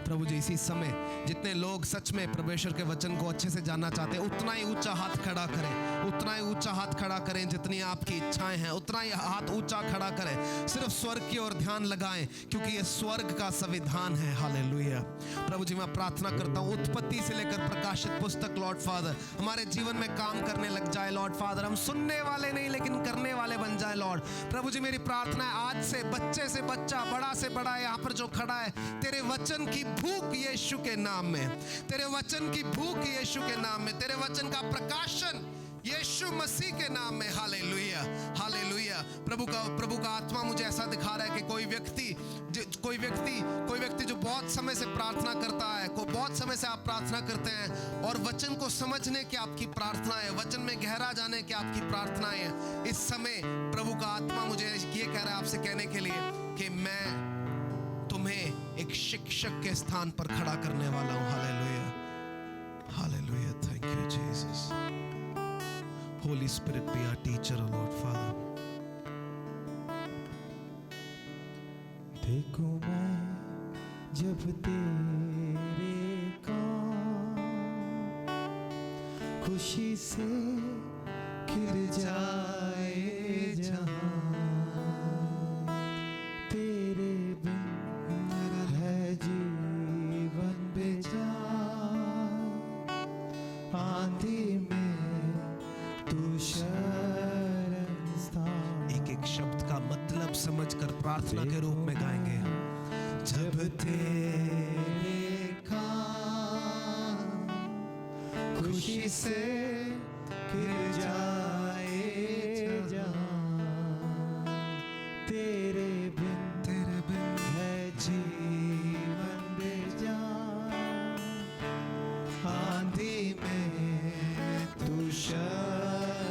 प्रभु जी इसी समय जितने लोग सच में परमेश्वर के वचन को अच्छे से जानना चाहते हैं, उतना ही ऊंचा हाथ खड़ा करें, उतना ही ऊंचा हाथ खड़ा करें जितनी आपकी इच्छाएं हैं, उतना ही हाथ ऊंचा खड़ा करें, सिर्फ स्वर्ग की ओर ध्यान लगाएं क्योंकि ये स्वर्ग का संविधान है। हालेलुया। प्रभु जी मैं प्रार्थना करता हूँ, उत्पत्ति से लेकर प्रकाशित पुस्तक लॉर्ड फादर हमारे जीवन में काम करने लग जाए लॉर्ड फादर। हम सुनने वाले नहीं लेकिन करने वाले बन जाए लॉर्ड। प्रभु जी मेरी प्रार्थना है, आज से बच्चे से बच्चा, बड़ा से बड़ा यहाँ पर जो खड़ा है, तेरे वचन की भूख यीशु के नाम में, तेरे वचन की भूख यीशु के नाम में, तेरे वचन का प्रकाशन यीशु मसीह के नाम में। Hallelujah, hallelujah. प्रभु का आत्मा मुझे ऐसा दिखा रहा है कि कोई व्यक्ति जो बहुत समय से प्रार्थना करता है, बहुत समय से आप प्रार्थना करते हैं और वचन को समझने की आपकी प्रार्थना है, वचन में गहरा जाने की आपकी प्रार्थना है, इस समय प्रभु का आत्मा मुझे ये कह रहा है आपसे कहने के लिए कि मैं तुम्हें एक शिक्षक के स्थान पर खड़ा करने वाला हूं। हालेलुया, हालेलुया, thank you Jesus. Holy spirit be our teacher, O Lord father. देखो मैं जब तेरे काम खुशी से खिल जाए जहां, तेरे बिन है जीवन बेजान, आंधी में तू शरणस्थान। एक एक शब्द का मतलब समझकर प्रार्थना के रूप में गाएंगे। जब तेरे काम खुशी से खिल जाए जहां, तेरे बिन है जीवन बेजान, आंधी में तू शरणस्थान।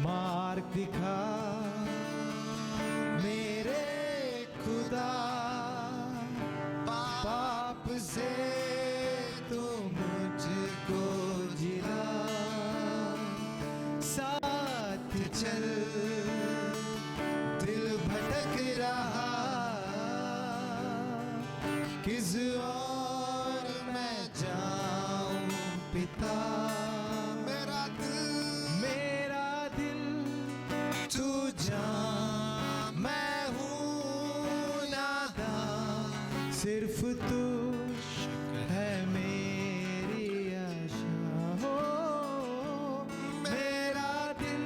मार्ग दिखा मेरे खुदा, पाप से तू मुझको जिला, साथ चल दिल भटक रहा, किस और मैं जाऊं पिता। मेरा दिल तू जान, मैं हूँ नादान, सिर्फ तू है मेरी आशा। हो मेरा दिल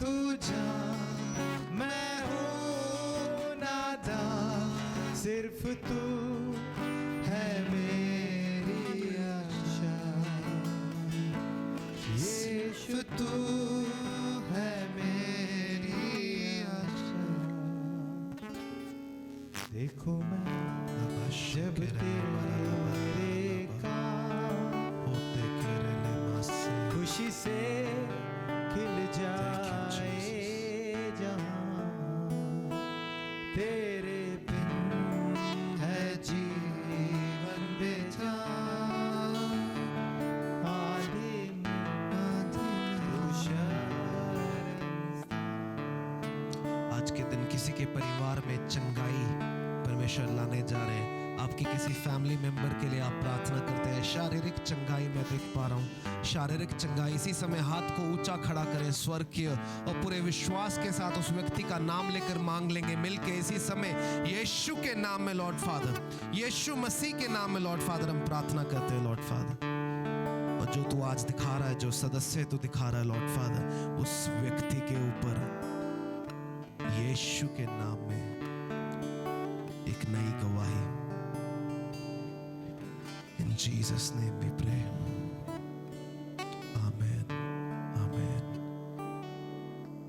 तू जान, मैं हूँ नादान, सिर्फ तू है मेरी आशा। यीशु तू है मेरी आशा। देखो मैं जब तेरे काम खुशी से खिल जाए जहां, तेरे बिन है जीवन बेजान, आंधी में तू शरणस्थान। आज के दिन किसी के परिवार में चंगाई परमेश्वर लाने जा रहे हैं। आपकी किसी फैमिली मेंबर के लिए आप प्रार्थना करते हैं, शारीरिक चंगाई मैं देख पा रहा हूँ, शारीरिक चंगाई। इसी समय हाथ को ऊंचा खड़ा करें स्वर्गीय, और पूरे विश्वास के साथ उस व्यक्ति का नाम लेकर मांग लेंगे मिलके इसी समय। यीशु के नाम में लॉर्ड फादर, यीशु मसीह के नाम में लॉर्ड फादर हम प्रार्थना करते हैं लॉर्ड फादर। और जो तू आज दिखा रहा है, जो सदस्य तू दिखा रहा है लॉर्ड फादर, उस व्यक्ति के ऊपर यीशु के नाम में एक नई गवाही। In Jesus' name we pray.